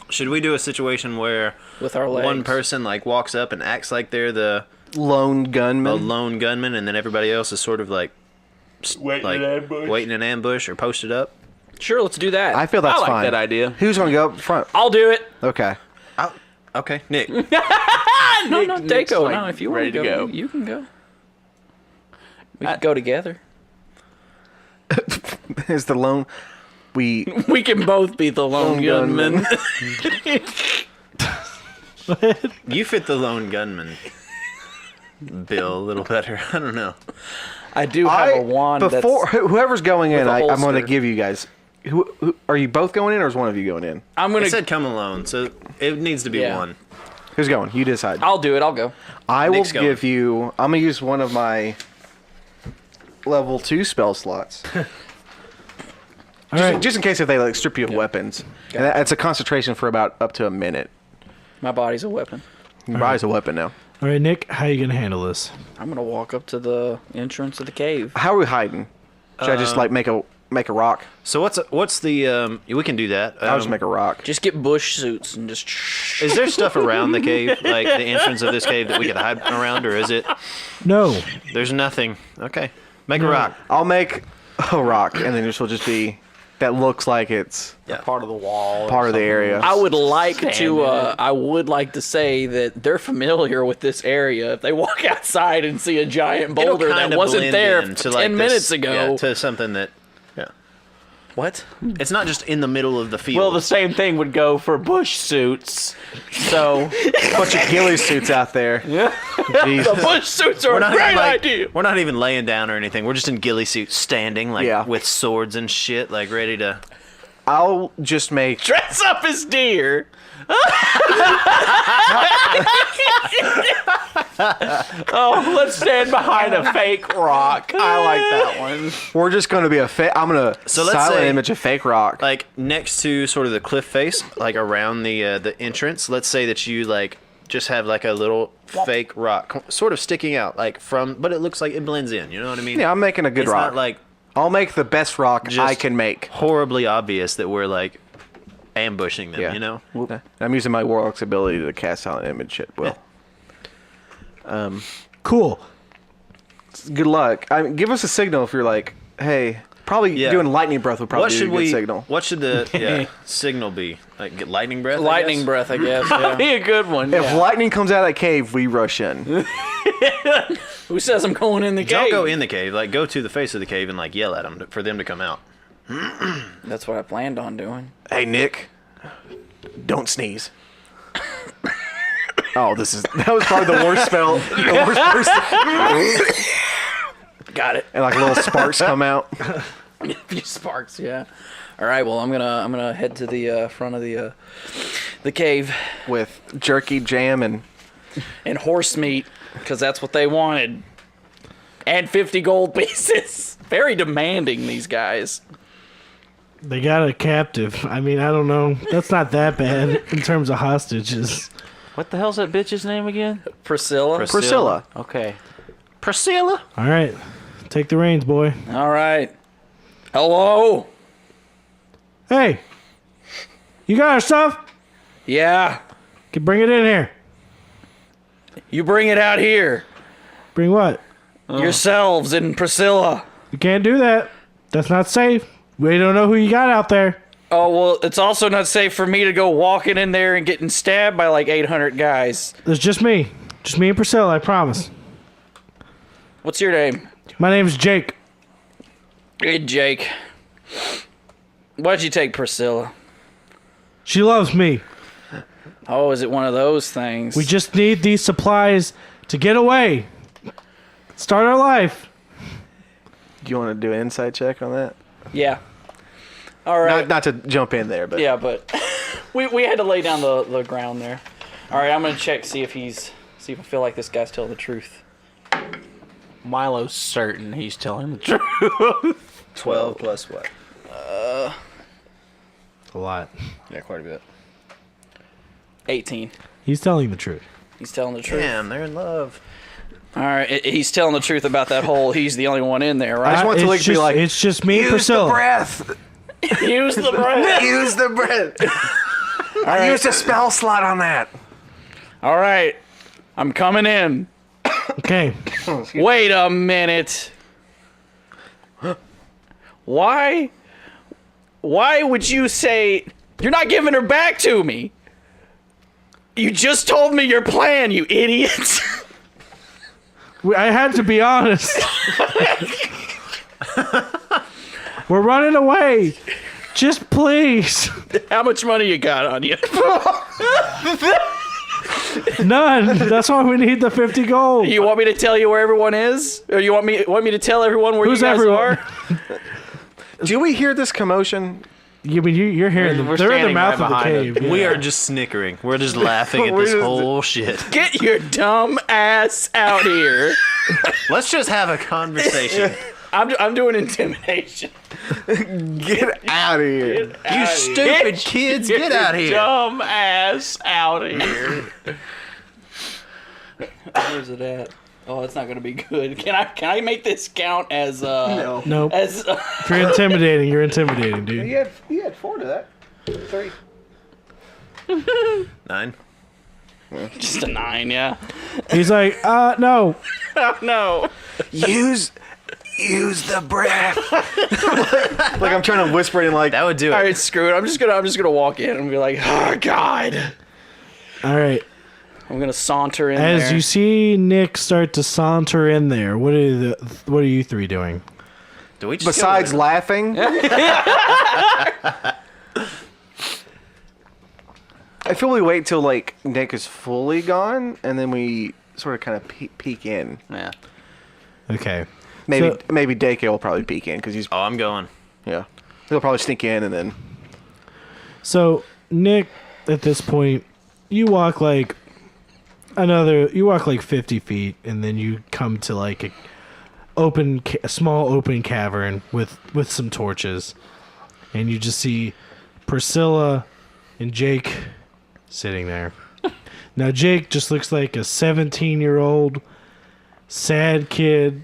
Should we do a situation where With our legs. one person like walks up and acts like they're the Lone gunman. lone gunman, and then everybody else is sort of like waiting in ambush or posted up? Sure, let's do that. I feel that's I like fine. that idea. Who's gonna go up front? I'll do it. Okay. Okay, Nick. No, Nick's, Dako. like, No, if you want ready to to go, go. you can go. We can go together. Is the lone? We We can both be the lone gunman. You fit the lone gunman bill a little better. I don't know. I do have a wand. before whoever's going in. with a I'm going to holster. give you guys. Who are you both going in, or is one of you going in? I'm It gonna. said come alone, so it needs to be Yeah. one. Who's going? You decide. I'll do it. I'll go. I will Nick's going. give you. I'm gonna use one of my level 2 spell slots, All right. just in case if they like strip you of weapons. And it's a concentration for about up to a minute. My body's a weapon. Your body's a weapon now. All right, Nick. How you gonna handle this? I'm gonna walk up to the entrance of the cave. How are we hiding? Should I just like make a rock? So what's the we can do that. I'll just make a rock. Just get bush suits and just. Is there stuff around the cave, like the entrance of this cave, that we could hide around, or is it? No. There's nothing. Okay, make a rock. I'll make a rock, and then this will just be that looks like it's Part of the wall. part of the area. I would like Stand to. in it. I would like to say that they're familiar with this area. If they walk outside and see a giant It'll boulder that kinda wasn't blend there in 10 minutes ago. Yeah, to something that. Yeah. What? It's not just in the middle of the field. Well, the same thing would go for bush suits. So bunch of ghillie suits out there. yeah. Jesus. Bush suits are a not great even, like, idea. We're not even laying down or anything. We're just in ghillie suits, standing like Yeah. with swords and shit, like ready to. I'll just make. Dress up as deer. Oh, let's stand behind a fake rock. I like that one. We're just gonna be a fake. I'm gonna So let's silent say- image a fake rock. Like next to sort of the cliff face, like around the entrance. Let's say that you like just have like a little fake rock, sort of sticking out, like from, but it looks like it blends in. You know what I mean? Yeah, I'm making a good it's rock. not like I'll make the best rock just I can make. horribly obvious that we're like ambushing them. Yeah. You know? I'm using my warlock's ability to cast silent image at will. Cool. Good luck. Give us a signal if you're like, hey. Probably Yeah. doing lightning breath would probably What be a should good we? signal. What should the signal be? Like get lightning breath. I Lightning guess? breath, I guess. That'd Yeah. be a good one. If yeah. lightning comes out of that cave, we rush in. Who says I'm going in the Don't cave? go in the cave. Like go to the face of the cave and like yell at them for them to come out. That's what I planned on doing. Hey, Nick, don't sneeze. Oh, that was probably the worst spell. The worst person. Got it. And like little sparks come out. A few sparks, yeah. All right, well, I'm gonna head to the front of the cave With jerky, jam, and and horse meat because that's what they wanted, and 50 gold pieces. Very demanding, these guys. They got a captive. I mean, I don't know. That's not that bad in terms of hostages. What the hell's that bitch's name again? Priscilla. Priscilla. Okay. Priscilla. All right. Take the reins, boy. All right. Hello. Hey. You got our stuff? Yeah. Can bring it in here. You bring it out here Bring what? yourselves and Priscilla. You can't do that. That's not safe. We don't know who you got out there. Oh, well, it's also not safe for me to go walking in there and getting stabbed by like 800 guys. There's just me. Just me and Priscilla, I promise. What's your name? My name's Jake. Hey, Jake. Why'd you take Priscilla? She loves me. Oh, is it one of those things? We just need these supplies to get away. Start our life. Do you want to do an insight check on that? Yeah. All right. Not to jump in there, but Yeah, but we had to lay down the ground there. All right, I'm gonna check see if I feel like this guy's telling the truth. Milo's certain he's telling the truth. 12 plus what? A lot. Yeah, quite a bit. 18. He's telling the truth. He's telling the truth. Damn, they're in love. All right, he's telling the truth about that hole. He's the only one in there, I right? just want to It's be just- like, it's just me and use Priscilla. the breath. Use the breath. Use the breath. I used a spell slot on that. All right, I'm coming in. Okay. Wait a minute. Why would you say you're not giving her back to me? You just told me your plan, you idiot. I had to be honest. We're running away. Just please. How much money you got on you? None. That's why we need the 50 gold. You want me to tell you where everyone is? Or you want me to tell everyone where Who's you guys everyone? are? Do we hear this commotion? You mean you're hearing them? We're They're in the standing mouth right of the behind cave. We yeah. are just snickering. We're just laughing at We're this just- whole shit. Get your dumb ass out here. Let's just have a conversation. I'm doing intimidation. Get out of here. You stupid kids, get out here. Dumb ass out of here. Where's it at? Oh, it's not gonna be good. Can I make this count as No. Nope. as You're intimidating. You're intimidating, dude. You had 4 to that. 3. 9. just a 9? Yeah. He's like, no. Oh no. Use the breath. like I'm trying to whisper it in like That would do it. All right, screw it. I'm just gonna walk in and be like, oh god. All right. I'm gonna saunter in As there. you see Nick start to saunter in there, what are you three doing? Do we just besides go laughing. I feel we wait till like Nick is fully gone and then we sort of kind of peek in. yeah. Okay. Maybe So- maybe Dako will probably peek in because he's Oh, I'm going. yeah. He'll probably sneak in and then So Nick, at this point, you walk like 50 feet, and then you come to like a small open cavern with some torches, and you just see Priscilla and Jake sitting there. Now Jake just looks like a 17-year-old sad kid,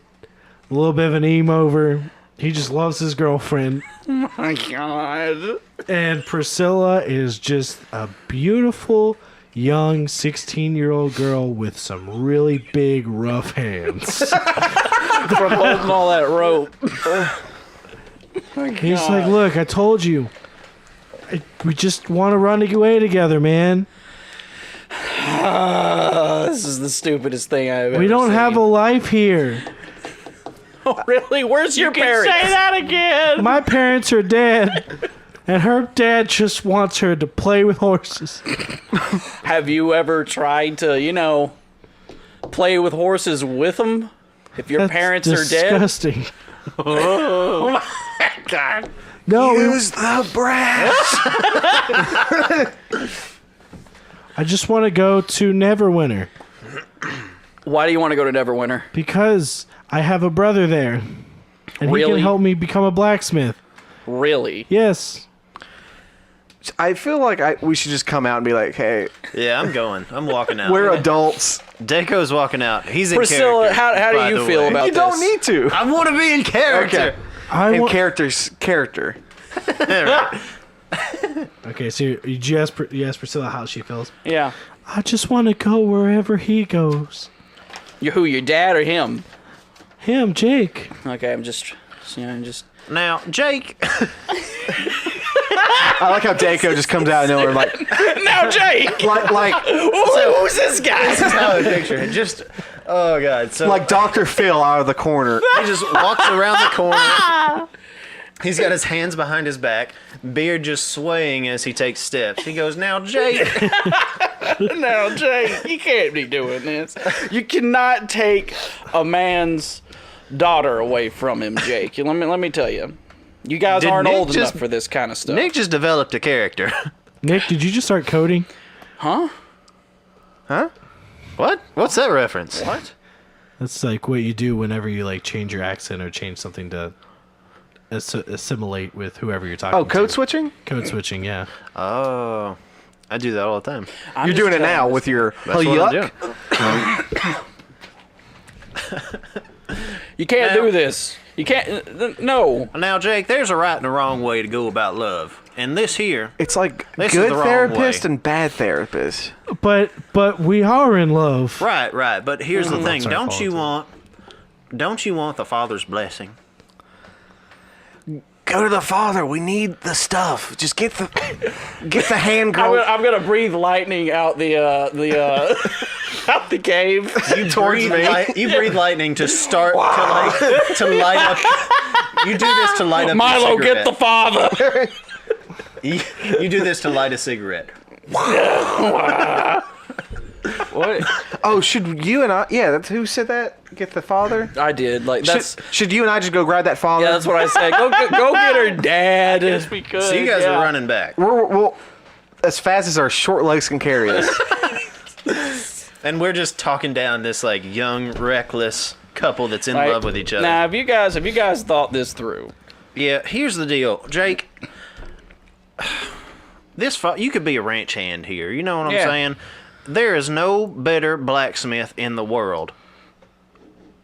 a little bit of an emo-over. He just loves his girlfriend. My god. And Priscilla is just a beautiful young 16-year-old girl with some really big rough hands. From holding all that rope. He's like, look, I told you. We just want to run away together, man. This is the stupidest thing I've ever We don't seen. have a life here. Oh, really? Where's your parents? Say that again. My parents are dead. And her dad just wants her to play with horses. Have you ever tried to, play with horses with them? If your That's parents are dead? disgusting. Oh my god. No, use the breath. I just want to go to Neverwinter Why do you want to go to Neverwinter? because I have a brother there. And he Really? can help me become a blacksmith. Really? Yes. I feel like we should just come out and be like, hey, Yeah, I'm going. I'm walking out. we're adults. Dako's walking out. He's in Priscilla, character. how by do you the feel way. about You this? don't need to. I want to be in character. Okay. I In want. character. Okay, so you ask Priscilla how she feels. Yeah. I just want to go wherever he goes. Who, your dad or him? Him, Jake. Okay, I'm just. Now, Jake. I like how Dako just comes out of nowhere like Now, Jake! Who's this guy? This is how I picture it. Just, oh god. So like Dr. Phil out of the corner. he just walks around the corner. He's got his hands behind his back, beard just swaying as he takes steps. He goes, "Now, Jake." Now, Jake, you can't be doing this. You cannot take a man's daughter away from him, Jake. Let me tell you. You guys Did aren't Nick old just- enough for this kind of stuff. Nick just developed a character. Nick, did you just start coding? Huh? Huh? What? What's that reference? What? That's like what you do whenever you like change your accent or change something to assimilate with whoever you're talking Oh, to. code switching? Code switching, yeah. Oh, I do that all the time. I'm You're just doing it telling now this- with your That's what I'm yuck. doing. You can't Now- do this. You can't. No. Now, Jake, there's a right and a wrong way to go about love. And this here, It's like This is good the wrong therapist way. and bad therapist. But we are in love. right. But here's the thing: That's our fault, don't you want the Father's blessing? Go to the Father. We need the stuff. Just get the hand girl. I'm gonna breathe lightning out the out the cave. You Towards me. You breathe lightning to start to light up. You do this to light up. Milo, your get the cigarette. father. You do this to light a cigarette. What? Oh, should you and I? Yeah, that's who said that. Get the Father. I did. Like that's. Should you and I just go grab that Father? Yeah, that's what I said. Go get her, Dad. Yes, we could. So you guys yeah. are running back, We'll as fast as our short legs can carry us. and we're just talking down this like young, reckless couple that's in Like, love with each other. Now, have you guys thought this through? Yeah, here's the deal, Jake. You could be a ranch hand here. You know what I'm Yeah. saying? There is no better blacksmith in the world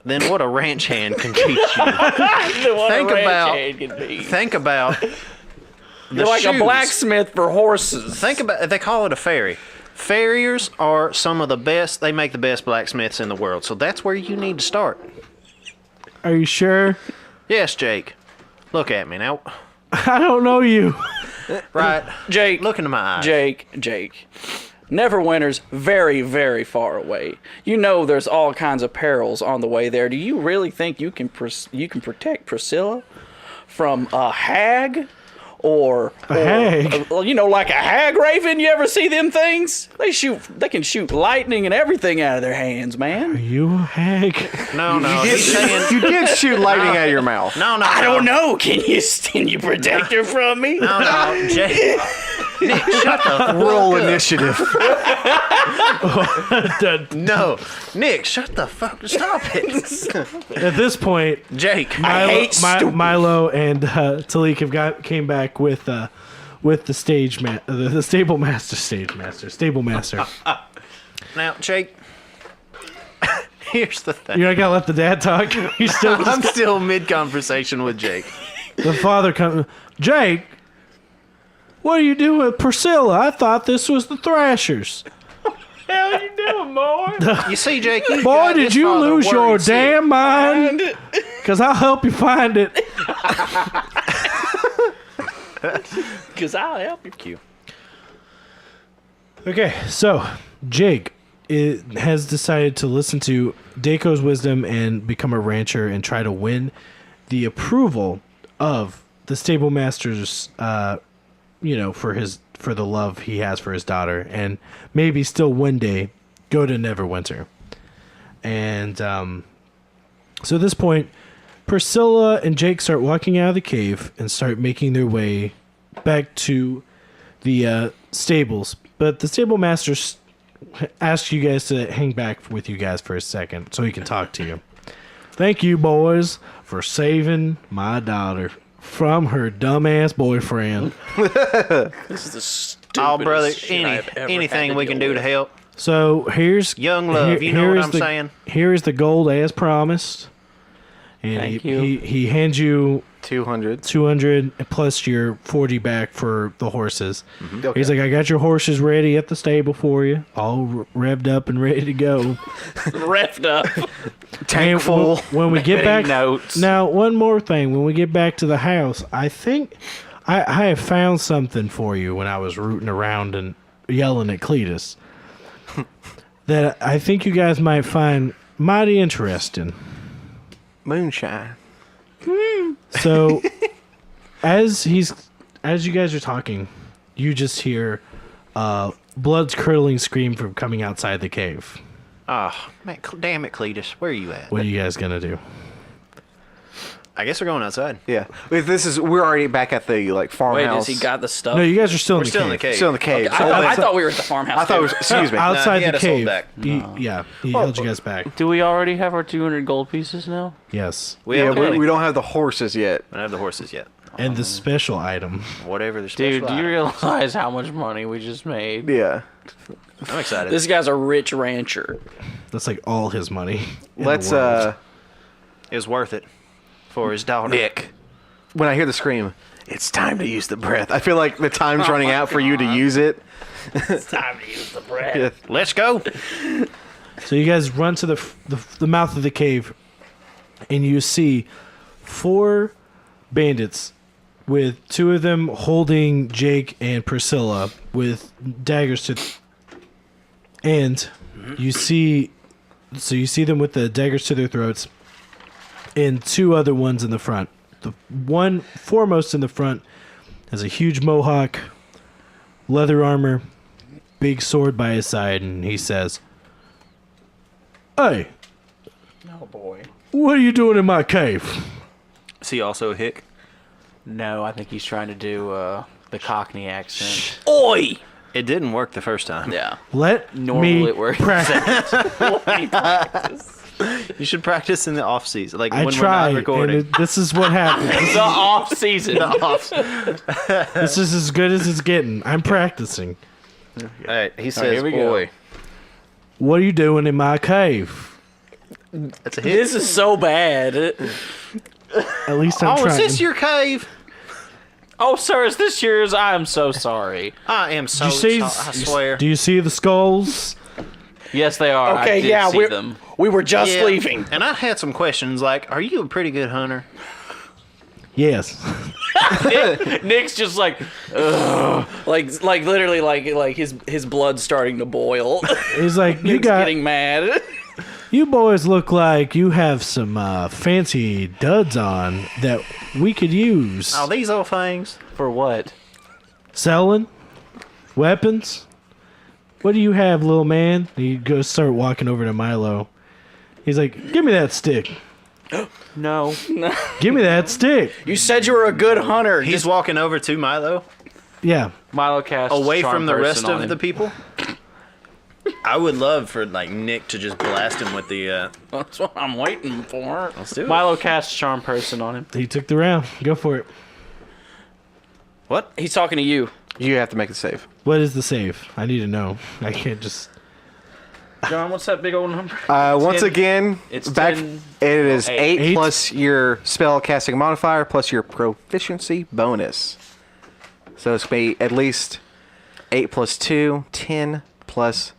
than what a ranch hand can teach you. Think about the You're like a shoes. blacksmith for horses. Think about, they call it a farrier. Farriers are some of the best. They make the best blacksmiths in the world. So that's where you need to start. Are you sure? Yes, Jake. Look at me now. I don't know you. Right. Jake. Look into my eyes. Jake. Neverwinter's very, very far away. You know there's all kinds of perils on the way there. Do you really think you can protect Priscilla from a hag? Or hag? You know, like a hag raven. You ever see them things? They can shoot lightning and everything out of their hands, Are man. you a hag? No. He's saying, You did shoot lightning out of your mouth. no. I don't know. Can you protect her from me? No, Jake. Nick, shut the Roll fuck up. initiative. No, Nick, shut the fuck. Stop it. At this point, Jake, Milo and Talik came back with the stable master. Now, Jake. Here's the thing. You're not gonna let the dad talk. You still I'm still mid conversation with Jake. the father comes. Jake, what are you doing with Priscilla? I thought this was the Thrashers. Hell you doing, boy? You see, Jake. You Boy, got did this you father lose your worried sick. damn mind? Because I'll help you find it. Because I'll help you. Okay, so Jake has decided to listen to Dako's wisdom and become a rancher and try to win the approval of the stable master's, for the love he has for his daughter, and maybe still one day go to Neverwinter. And so at this point, Priscilla and Jake start walking out of the cave and start making their way back to the stables. But the stable master asks you guys to hang back with you guys for a second so he can talk to you. Thank you, boys, for saving my daughter from her dumbass boyfriend. This is the stupidest Oh, brother, shit I've ever had anything we can deal do to with. help. So here's Young love, you know here what is I'm the- saying? Here is the gold as promised. And Thank he, you. he hands you 200. 200 plus your 40 back for the horses. Okay. He's like, I got your horses ready at the stable for you, all revved up and ready to go. Reffed up. Tank And full. when we get back, notes. now one more thing. When we get back to the house, I think I have found something for you when I was rooting around and yelling at Cletus that I think you guys might find mighty interesting. Moonshine. So as you guys are talking, you just hear blood's curdling scream from coming outside the cave. Oh, man, damn it, Cletus. Where are you at? What are you guys gonna do? I guess we're going outside. Yeah. Wait, we're already back at the Wait, farmhouse. has he got the stuff? No, you guys are still in We're the still cave. in the cave. Still in the cave. I thought we were at the farmhouse. I thought it was. Excuse me. Outside he had the us hold cave. back. He held you guys back. Do we already have our 200 gold pieces now? Yes. We Yeah, have the money. we don't have the horses yet. I don't have the horses yet. And the special item. Whatever the special Dude, do you realize how much money we just made? Yeah. I'm excited. This guy's a rich rancher. That's like all his money. in the Let's world. It was worth it for his daughter. Nick. When I hear the scream, it's time to use the breath. I feel like the time's running out for you to use it. It's time to use the bread. Let's go. So you guys run to the mouth of the cave, and you see 4 bandits, with 2 of them holding Jake and Priscilla with daggers to. And you see them with the daggers to their throats, and 2 other ones in the front. The one foremost in the front has a huge mohawk, leather armor, big sword by his side, and he says, "Hey, Oh boy. what are you doing in my cave?" Is he also a hick? No, I think he's trying to do the Cockney accent. Oi! It didn't work the first time. Yeah. Let Normally me it works. practice. You should practice in the off season, like I when tried, we're not recording. and this is what happens. The off season. This is as good as it's getting. I'm practicing. All right, he says, here we go. "Boy, What are you doing in my cave? that's a hit." This is so bad. At least I'm Oh, trying. is this your cave? Oh, sir, is this yours? I am so sorry. I am so Do you see? sorry. I swear. Do you see the skulls? Yes, they are. I Okay, did yeah, see them. we were just Yeah, leaving. and I had some questions like, "Are you a pretty good hunter?" Yes. Nick's just like, Like literally, like his blood's starting to boil. He's like, you Nick's got, getting mad. you boys look like you have some fancy duds on that we could use. Oh, these old things. for what? Selling weapons. What do you have, little man? He goes start walking over to Milo. He's like, give me that stick. No. Give me that stick. You said you were a good hunter. He's walking over to Milo, Yeah. Milo casts away Charm from the rest Person on of him. the people. I would love for like Nick to just blast him with the. That's what I'm waiting for. Let's do it. Milo casts Charm Person on him. He took the round. Go for it. What? He's talking to you. You have to make it save. What is the save? I need to know. I can't just. John, what's that big old number? Once 10. again, It's back. 10. It is Eight. 8 plus your spell casting modifier plus your proficiency bonus. So it's going to be at least 8 plus 2, 10 plus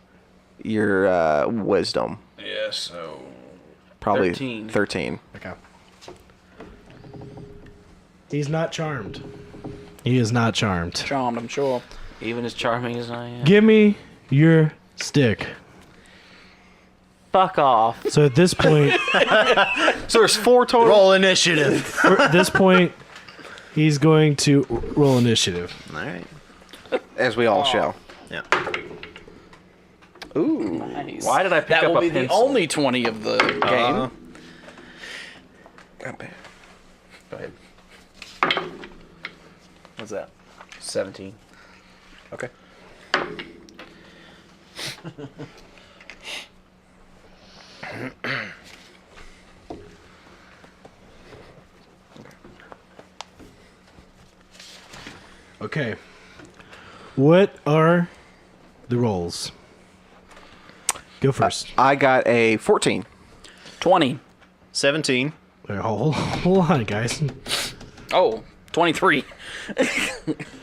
your wisdom. Yeah, so Probably 13. 13. Okay. He's not charmed. He is not charmed. Charmed, I'm sure. even as charming as I am. Give me your stick. Fuck off. So at this point, So there's 4 total. Roll initiative. at this point, he's going to roll initiative. All right. As we all shall. Yeah. Ooh. Nice. Why did I pick that up will a be pencil? the only 20 of the game. Not bad. Go ahead. What's that? 17. Okay. Okay. What are the rolls? Go first. I got a 14. 20. 17. Wait, hold on, guys. Oh, 23.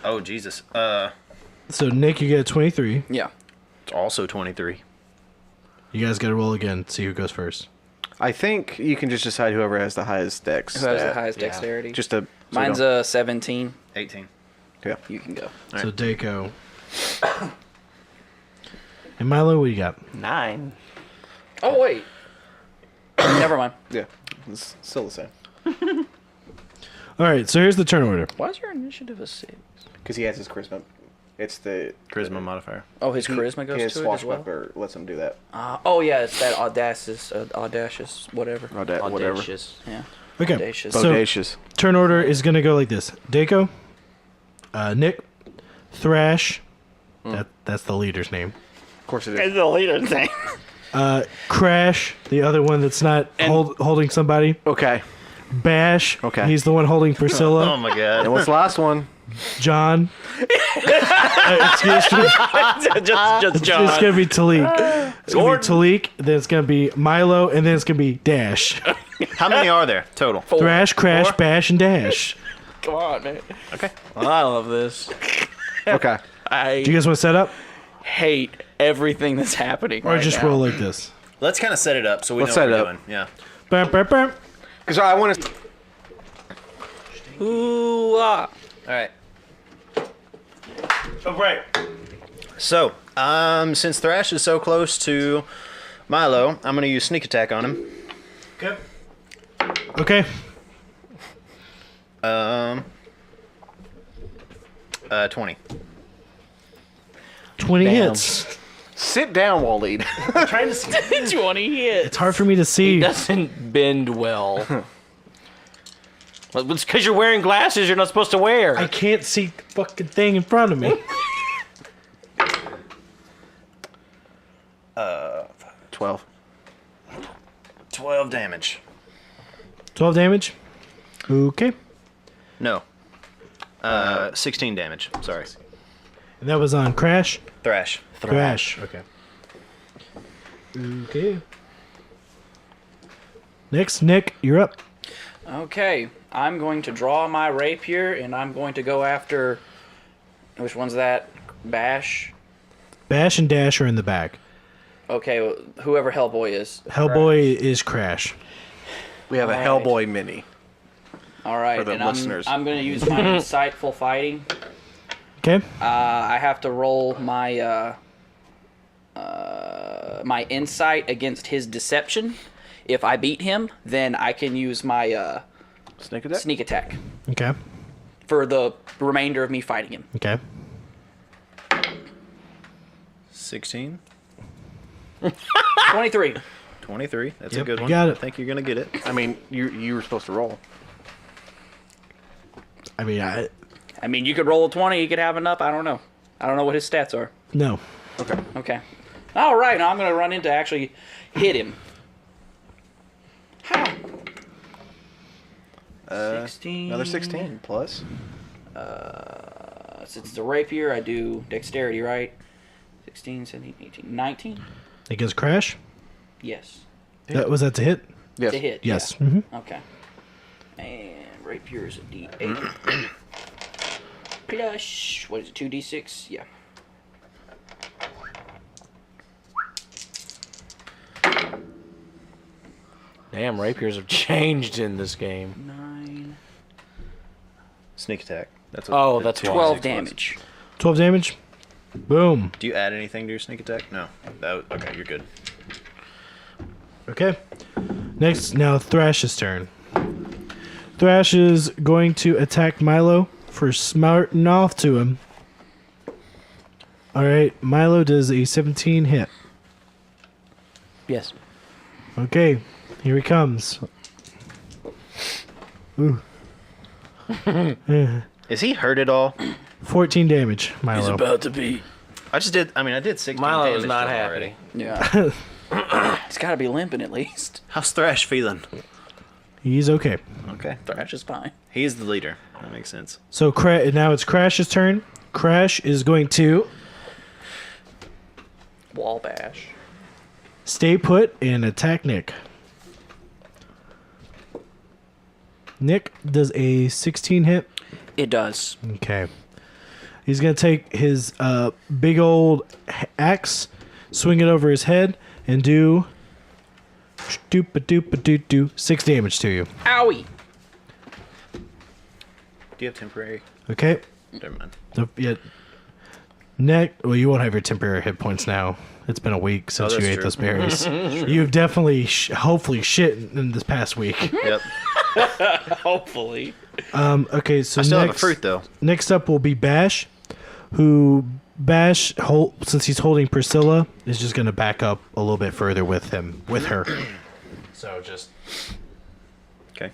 Oh, Jesus. So Nick, you get a 23. Yeah. It's also 23. You guys got to roll again. See who goes first. I think you can just decide whoever has the highest dex. Who has the stat. highest Yeah. dexterity? Just a. Mine's a 17. 18. Yeah. You can go. So Dako. And Milo, what do you got? 9. Oh, wait. Never mind. Yeah. It's still the same. All right, so here's the turn order. Why is your initiative a 6? Because he has his charisma. It's the Charisma modifier. Oh, his charisma goes his to it as well? swashbuckler lets him do that. Oh, yeah, it's that audacious, whatever. Whatever. Audacious. Yeah. Okay. Audacious. So- Bodacious. Turn order is going to go like this. Dako, Nick, Thrash. That's the leader's name. Of course it is. the leader's name. Crash, the other one that's not holding somebody. Okay. Bash. Okay. He's the one holding Oh Priscilla. my And god. what's the last one? John. It's just gonna be Talik. It's gonna be Talik. Then it's gonna be Milo, and then it's gonna be Dash. How many are there total? Thrash, Crash, Bash, and Dash. Come on, man. Okay. Well, I love this. Okay. I Do you guys want to set up, hate everything that's happening or right just now. roll like this? Let's kind of set it up so we Let's know set what it we're up. doing. Yeah. Bam, bam, bam. Because I want to. Ooh, ah. All right. Oh, right. So, since Thrash is so close to Milo, I'm gonna use sneak attack on him. Okay. 20. 20 Damn. hits. Sit down, Waleed. Trying to see. 20 hits. It's hard for me to see. Doesn't bend well. Well, it's because you're wearing glasses you're not supposed to wear. I can't see the fucking thing in front of me. 12. 12 damage. 12 damage. Okay. No. 16 damage. Sorry. And that was on Crash. Thrash. Thrash. Okay. Okay. Next, Nick, you're up. Okay, I'm going to draw my rapier, and I'm going to go after... Which one's that? Bash? Bash and Dash are in the back. Okay, well, whoever Hellboy is. Hellboy is Crash. We have a Alright. Hellboy mini. All right, For the and listeners. I'm going to use my insightful fighting. Okay. I have to roll my my insight against his deception. If I beat him, then I can use my Sneak attack? sneak attack Okay. for the remainder of me fighting him. Okay. 16. 23. 23. That's a Yep, good you one. got it. I think you're gonna get it. I mean, you were supposed to roll. I mean, I mean, you could roll a 20, you could have enough. I don't know. I don't know what his stats are. no. Okay. Okay. All right, now I'm going to run in to actually hit him. How? 16. Another 16 plus. Since it's a rapier, I do dexterity, right? 16, 17, 18, 19? Against Crash? Yes. Was that to hit? Yes. To hit. Yes. Yeah. Mm-hmm. Okay. And rapier is a D8. Plus, what is it, 2D6? Yeah. Damn, rapiers have changed in this game. 9. Sneak attack. That's Oh, that's why. 12 was. damage. 12 damage. Boom. Do you add anything to your sneak attack? No. Okay, you're good. Okay. Next, now Thrash's turn. Thrash is going to attack Milo for smarting off to him. Alright, Milo does a 17 hit. Yes. Okay, here he comes. Ooh. Is he hurt at all? 14 damage, Milo. to be. I did 16 Milo damage is not to him happy. already. Yeah. He's got to be limping at least. How's Thrash feeling? He's okay. Okay. Thrash is fine. He's the leader. That makes sense. So now it's Crash's turn. Crash is going to Wall bash. stay put and attack Nick. Nick does a 16 hit. It does. Okay. He's going to take his big old axe, swing it over his head, and do 6 damage to you. Owie. Do you have temporary? Okay. Never mind. Yeah. Nick, well, you won't have your temporary hit points now. It's been a week since you that's ate true. those berries. You've definitely, hopefully, shit in this past week. Yep. Hopefully. I Okay, so still have a next, fruit though. next up will be Bash, since he's holding Priscilla, is just going to back up a little bit further with her. So just... Okay.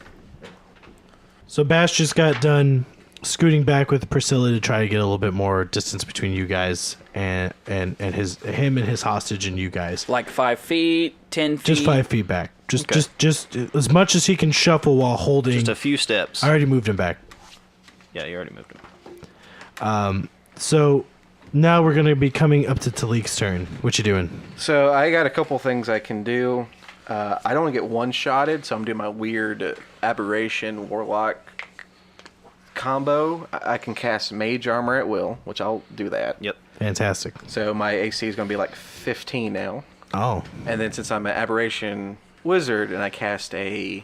So Bash just got done scooting back with Priscilla to try to get a little bit more distance between you guys and him and his hostage and you guys. Like 5 feet, 10 feet. Just 5 feet back. Okay. Just as much as he can shuffle while holding. Just a few steps. I already moved him back. Yeah, you already moved him. So now we're gonna be coming up to Talik's turn. What you doing? So I got a couple things I can do. I don't want to get one-shotted, so I'm doing my weird aberration warlock combo. I can cast mage armor at will, which I'll do that. Yep. Fantastic. So my AC is going to be like 15 now. Oh, And then since I'm an aberration wizard and I cast a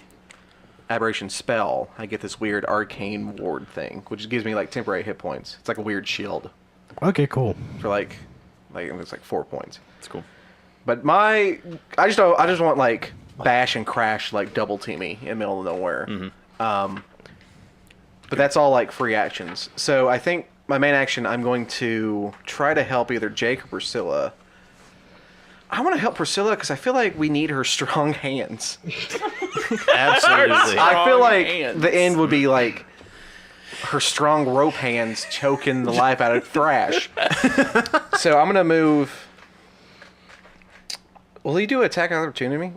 aberration spell, I get this weird arcane ward thing, which gives me like temporary hit points. It's like a weird shield okay, cool. for like it's like 4 points. That's cool. But I just want like bash and crash like double team me in the middle of nowhere. But that's all like free actions. So I think my main action, I'm going to try to help either Jake or Priscilla. I want to help Priscilla because I feel like we need her strong hands. Absolutely. I feel like hands. the end would be like her strong rope hands choking the life out of Thrash. So I'm gonna move. Will he do attack opportunity?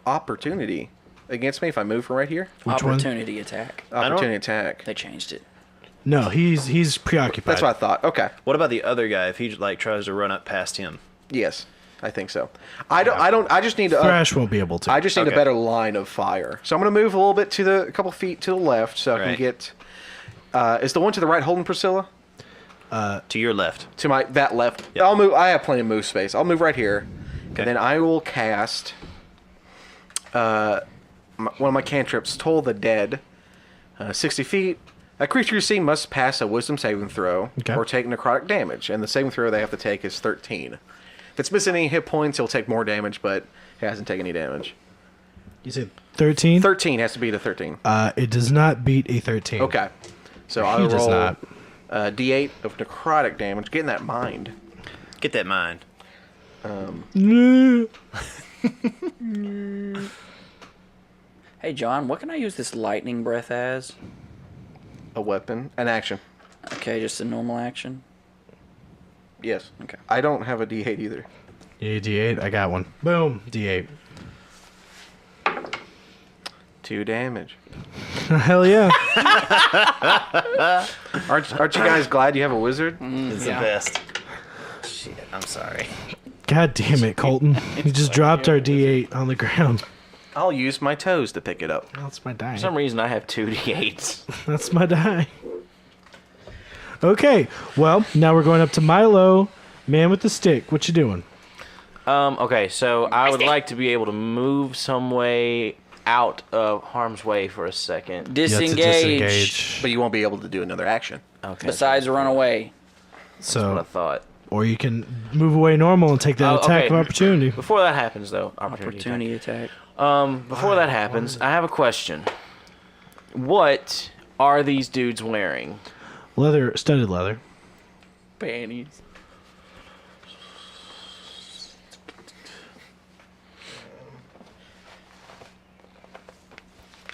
Opportunity against me if I move from right here? Which one? Opportunity attack. Opportunity attack. They changed it. No, he's preoccupied. That's what I thought. Okay. What about the other guy if he like tries to run up past him? Yes, I think so. I just need to. Thrash won't be able to. I just need Okay. a better line of fire. So I'm gonna move a little bit a couple feet to the left, so I can Right. get. Is the one to the right holding Priscilla? To your left. To that left. Yep. I'll move. I have plenty of move space. I'll move right here, Okay. and then I will cast. One of my cantrips, Toll the Dead. 60 feet. A creature you see must pass a Wisdom saving throw Okay. or take necrotic damage, and the saving throw they have to take is 13. If it's missing any hit points, he'll take more damage, but he hasn't taken any damage. You said 13? 13 has to be to 13. It does not beat a 13. Okay. So He I'll does roll not. D8 of necrotic damage. Get in that mind. Get that mind. No. Hey, John, what can I use this lightning breath as? A weapon. An action. Okay, just a normal action. Yes. Okay. I don't have a D8 either. Yeah, D8. I got one. Boom. D8. 2 damage. Hell yeah. Aren't you guys glad you have a wizard? It's the best. Shit, I'm sorry. God damn it, Colton. You just dropped our D8 on the ground. I'll use my toes to pick it up. That's my die. For some reason, I have 2d8s. That's my die. Okay. Well, now we're going up to Milo, man with the stick. What you doing? Okay, so I would like to be able to move some way out of harm's way for a second. You have to Disengage. But you won't be able to do another action. Okay. Besides run away. That's what I So, thought. or you can move away normal and take that Oh, attack okay. of opportunity. Before that happens, though, opportunity Opportunity attack. Before that happens, I have a question. What are these dudes wearing? Leather, studded leather. Panties.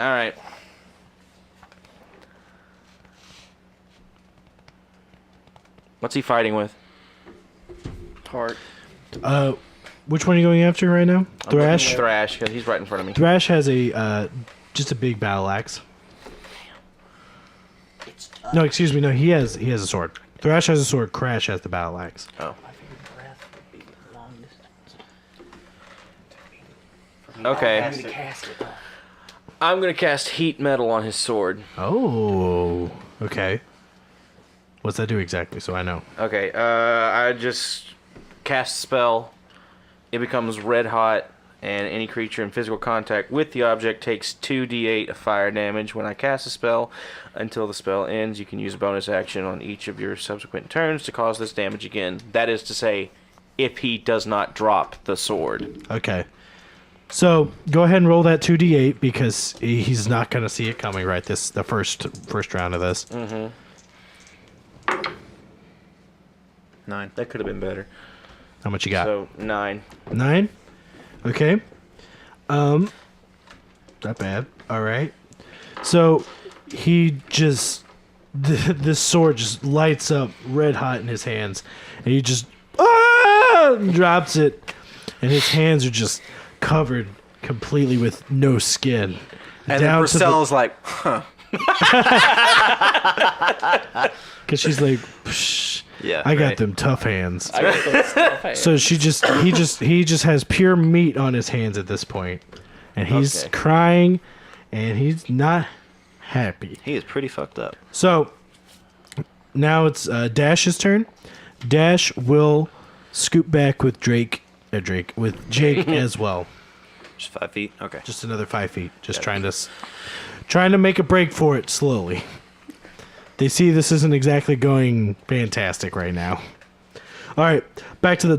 All right. What's he fighting with? Heart. Which one are you going after right now? Thrash. Thrash, because he's right in front of me. Thrash has a just a big battle axe. No, excuse me. No, he has a sword. Thrash has a sword. Crash has the battle axe. Oh. Okay. I'm gonna cast heat metal on his sword. Oh, okay. What's that do exactly? So I know. Okay, I just cast a spell. It becomes red hot, and any creature in physical contact with the object takes 2d8 of fire damage when I cast a spell. Until the spell ends, you can use a bonus action on each of your subsequent turns to cause this damage again. That is to say, if he does not drop the sword. Okay. So go ahead and roll that 2d8 because he's not going to see it coming. Right, the first round of this. 9. That could have been better. How much you got? So 9. 9. Okay. Not bad. All right. So he just this sword just lights up red hot in his hands, and he just drops it, and his hands are just covered completely with no skin. And then Down to the- Priscilla's like, huh. Cause she's like, Psh, Yeah, I got right. them tough hands. I got those stuff hands. So he just has pure meat on his hands at this point, and he's Okay. crying, and he's not happy. He is pretty fucked up. So now it's Dash's turn. Dash will scoot back with Jake as well. Just 5 feet. Okay. Just another 5 feet. Just trying to make a break for it slowly. They see this isn't exactly going fantastic right now. All right, back to the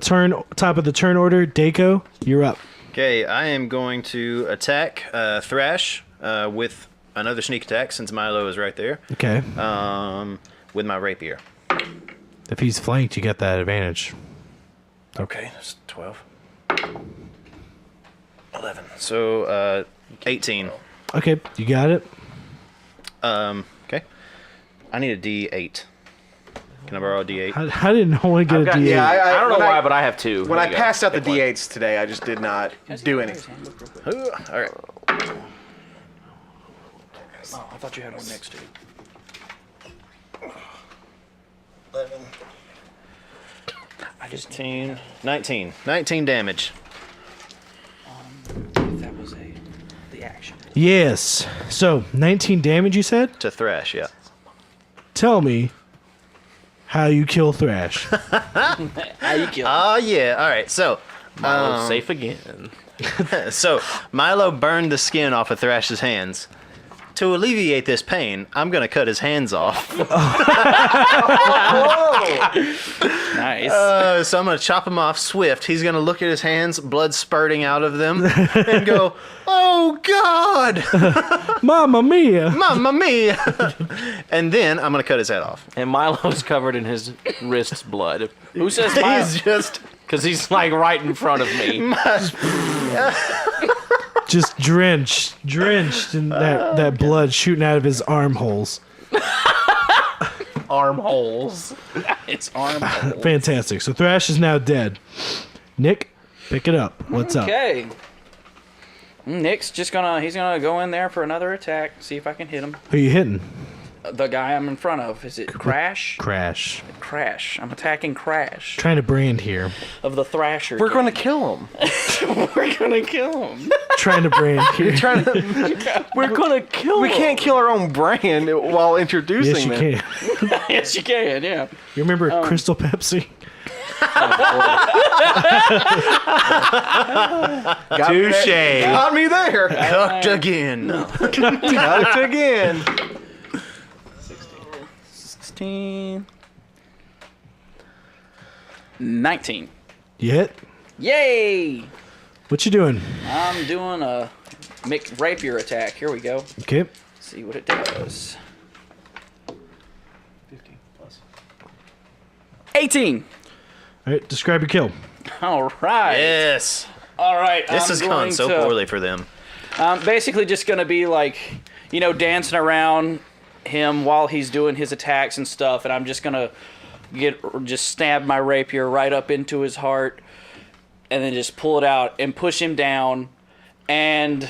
top of the turn order. Dako, you're up. Okay, I am going to attack Thrash with another sneak attack since Milo is right there. Okay. With my rapier. If he's flanked, you get that advantage. Okay, that's 12. 11. So 18. Okay, you got it. Okay. I need a D8. Can I borrow a D8? How did no one get a got- D8? Yeah, I don't know when why, but I have two. When Here I you go. passed out the Pick one. D8s today, I just did not do anything. Ooh, all right. Oh, I thought you had one next to you. 11. 19. 19 damage. That was the action. Yes. So 19 damage, you said? To Thrash, yeah. Tell me how you kill Thrash. How you kill? Oh, yeah. All right, so... Milo's safe again. So, Milo burned the skin off of Thrash's hands. To alleviate this pain, I'm going to cut his hands off. Nice. So I'm going to chop him off swift. He's going to look at his hands, blood spurting out of them, and go, "Oh, God! Mamma mia! Mamma mia!" And then I'm going to cut his head off. And Milo's covered in his wrist's blood. Who says Milo? He's just... Because he's like right in front of me. Just drenched in that blood shooting out of his armholes. Armholes. It's arm. hole. Fantastic. So Thrash is now dead. Nick, pick it up. What's up? Okay. Nick's he's gonna go in there for another attack. See if I can hit him. Who you hitting? The guy I'm in front of. Is it Crash? Crash. Crash. I'm attacking Crash Trying to brand here. of the Thrasher. We're gang. going to kill him. We're gonna kill him. Trying to brand here. We're gonna kill We him. can't kill our own brand while Yes, introducing you them. can. Yes, you can. Yeah. You remember Crystal Pepsi? Touche. Got me there. Cooked again. Got it again. 16. 19. You hit? Yay! What you doing? I'm doing a rapier attack. Here we go. Okay. See what it does. 18. All right, describe your kill. All right. Yes. All right. This I'm has gone going so to- poorly for them. I'm basically just going to be like, dancing around him while he's doing his attacks and stuff, and I'm just going to just stab my rapier right up into his heart and then just pull it out and push him down, and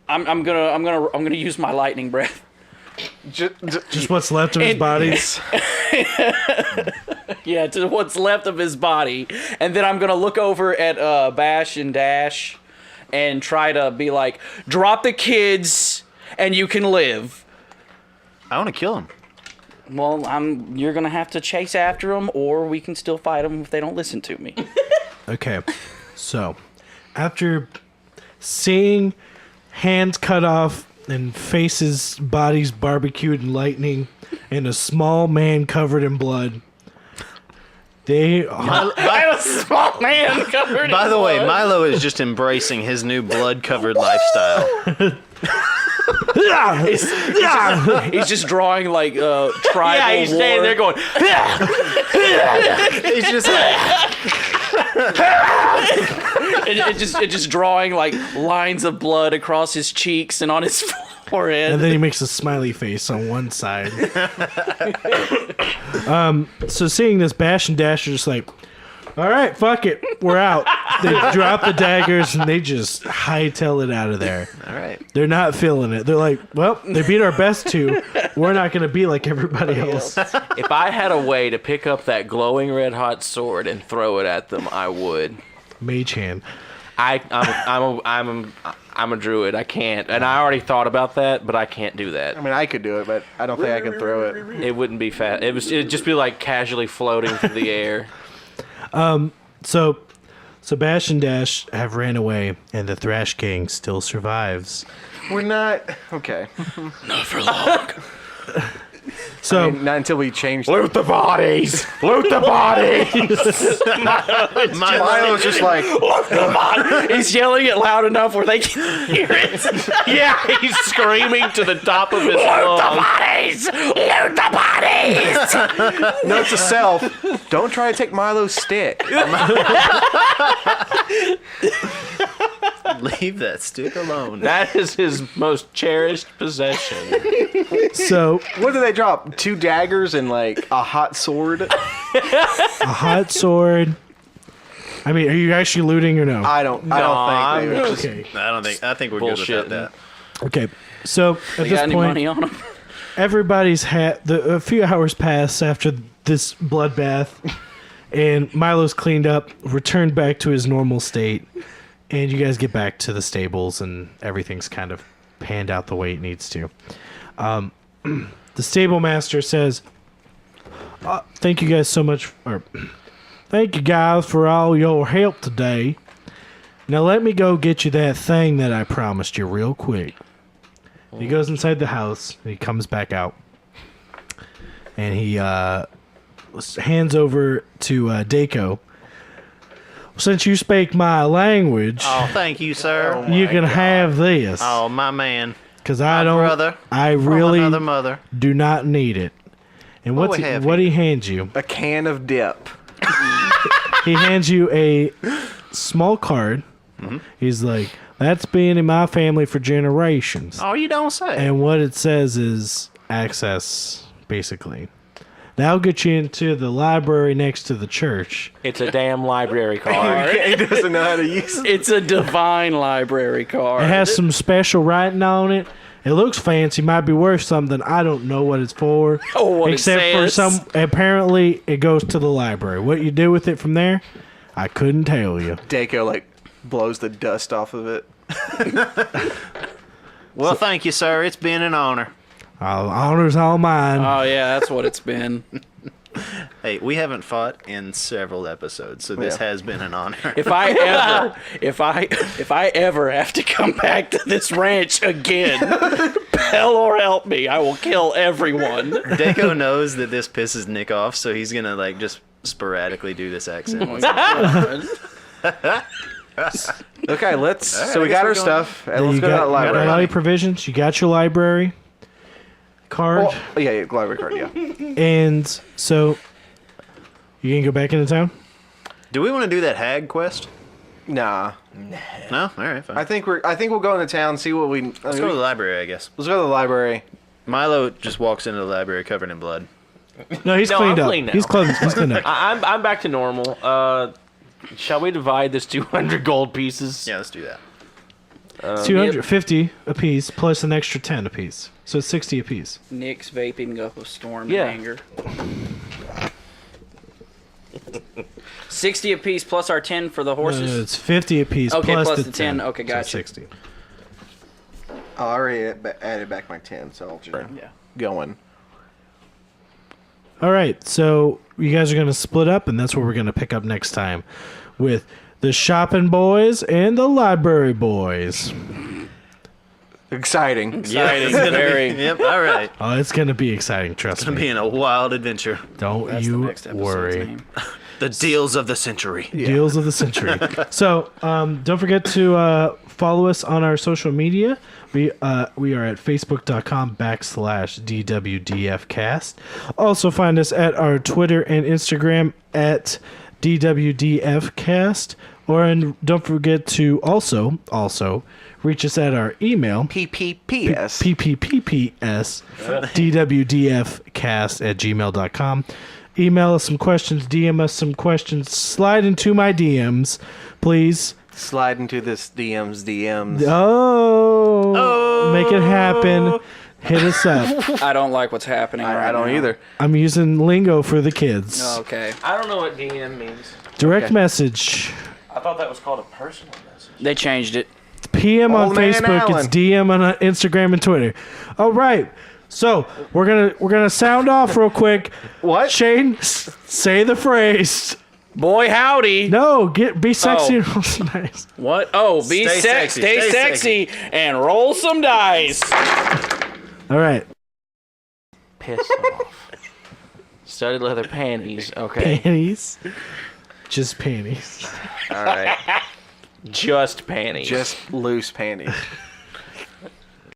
I'm going to use my lightning breath. Just what's left of his body. Yeah, to what's left of his body. And then I'm going to look over at Bash and Dash and try to be like, drop the kids and you can live. I want to kill him. Well, you're going to have to chase after them, or we can still fight them if they don't listen to me. Okay. So, after seeing hands cut off and faces, bodies barbecued in lightning, and a small man covered in blood, they I'm a small man covered By in the way, blood. Milo is just embracing his new blood-covered lifestyle. He's just drawing like tribal Yeah, he's war. standing there going, He's just like, It just drawing like lines of blood across his cheeks and on his forehead. And then he makes a smiley face on one side. So seeing this, Bash and Dash are just like, all right, fuck it, we're out. They drop the daggers and they just hightail it out of there. All right. They're not feeling it. They're like, well, they beat our best two. We're not going to be like everybody else. If I had a way to pick up that glowing red hot sword and throw it at them, I would. Mage hand. I'm a druid. I can't, and I already thought about that, but I can't do that. I mean, I could do it, but I don't think I can throw it. It wouldn't be fast. It'd just be like casually floating through the air. So Bash and Dash have ran away, and the Thrash Gang still survives. We're not okay. Not for long. So I mean, not until we change. Loot the bodies! Loot the bodies! Milo's just like, He's yelling it loud enough where they can hear it. Yeah, he's screaming to the top of his lungs. Bodies! Loot the bodies! note to self: don't try to take Milo's stick. Leave that stick alone. That is his most cherished possession. So What do they drop? 2 daggers and like a hot sword. a hot sword. I mean, are you actually looting or no? I don't think they would just. Okay. I think we're good Bullshitting. without that. Okay. So at You got this any point, money on them? everybody's had a few hours pass after this bloodbath, and Milo's cleaned up, returned back to his normal state, and you guys get back to the stables, and everything's kind of panned out the way it needs to. The stable master says, "Thank you guys so much, or thank you guys for all your help today. Now let me go get you that thing that I promised you real quick." He goes inside the house, and he comes back out, and he hands over to Dako. "Since you speak my language, Oh, thank you, sir. you can have this, Oh, my man. because I brother I From really another mother. do not need it." And What what's we have what he hands you? A can of dip. He hands you a small card. He's like, "That's been in my family for generations." Oh, you don't say. And what it says is access, basically. That'll get you into the library next to the church. It's a damn library card. He doesn't know how to use it. It's a divine library card. It has some special writing on it. It looks fancy, might be worth something. I don't know what it's for. Oh, what it Except for says. apparently it goes to the library. What you do with it from there, I couldn't tell you. Dako like blows the dust off of it. Well, thank you, sir. It's been an honor. Honor's all mine. Oh yeah, that's what it's been. Hey, we haven't fought in several episodes, so this Yeah. has been an honor. If I ever have to come back to this ranch again, hell or help me, I will kill everyone. Dako knows that this pisses Nick off, so he's gonna like just sporadically do this accent. Okay, let's. So we I guess got our we're going- stuff. And let's you go to that got library. all your provisions. You got your library card. Oh, yeah, library card. Yeah. And so you can go back into town. Do we want to do that hag quest? Nah. No. All right, fine. I think we'll go into town, see what we. Let's go to the library, I guess. Let's go to the library. Milo just walks into the library covered in blood. No, he's No, cleaned I'm up. clean now. He's clean. He's cleaned up. I'm back to normal. Shall we divide this 200 gold pieces? Yeah, let's do that. 250 apiece plus an extra 10 apiece. So it's 60 apiece. Nick's vaping up a storm Yeah. in anger. 60 apiece plus our 10 for the horses. No, it's 50 apiece Okay, plus, plus the the 10. Okay, So gotcha. 60. I already added back my 10, so I'll just Yeah. going. All right, so you guys are going to split up, and that's what we're going to pick up next time with the shopping boys and the library boys. Exciting. Exciting, it's gonna very. Be, yep. All right. Oh, it's going to be exciting, trust It's gonna me. be in a wild adventure. Don't That's the you next episode's worry. name. The deals of the century. Deals of the century. So don't forget to follow us on our social media. We are at facebook.com/DWDFcast. Also find us at our Twitter and Instagram at DWDFcast. don't forget to also reach us at our email PPPS. PPPPS DWDFcast@gmail.com. Email us some questions, DM us some questions, slide into my DMs, please. Slide into this DMs. Oh, make it happen. Hit us up. I don't like what's happening right I don't now. either. I'm using lingo for the kids. Okay. I don't know what DM means. Direct message. I thought that was called a personal message. They changed it. PM on Old man Facebook. Allen. It's DM on Instagram and Twitter. All right. So we're gonna sound off real quick. What? Shane, say the phrase. Boy, howdy. No, be sexy. Oh. And nice. What? Oh, be Stay sexy. sexy. Stay Stay sexy and roll some dice. All right. Piss off. Studded leather panties. Okay. Panties. Just panties. All right. Just panties. Just loose panties.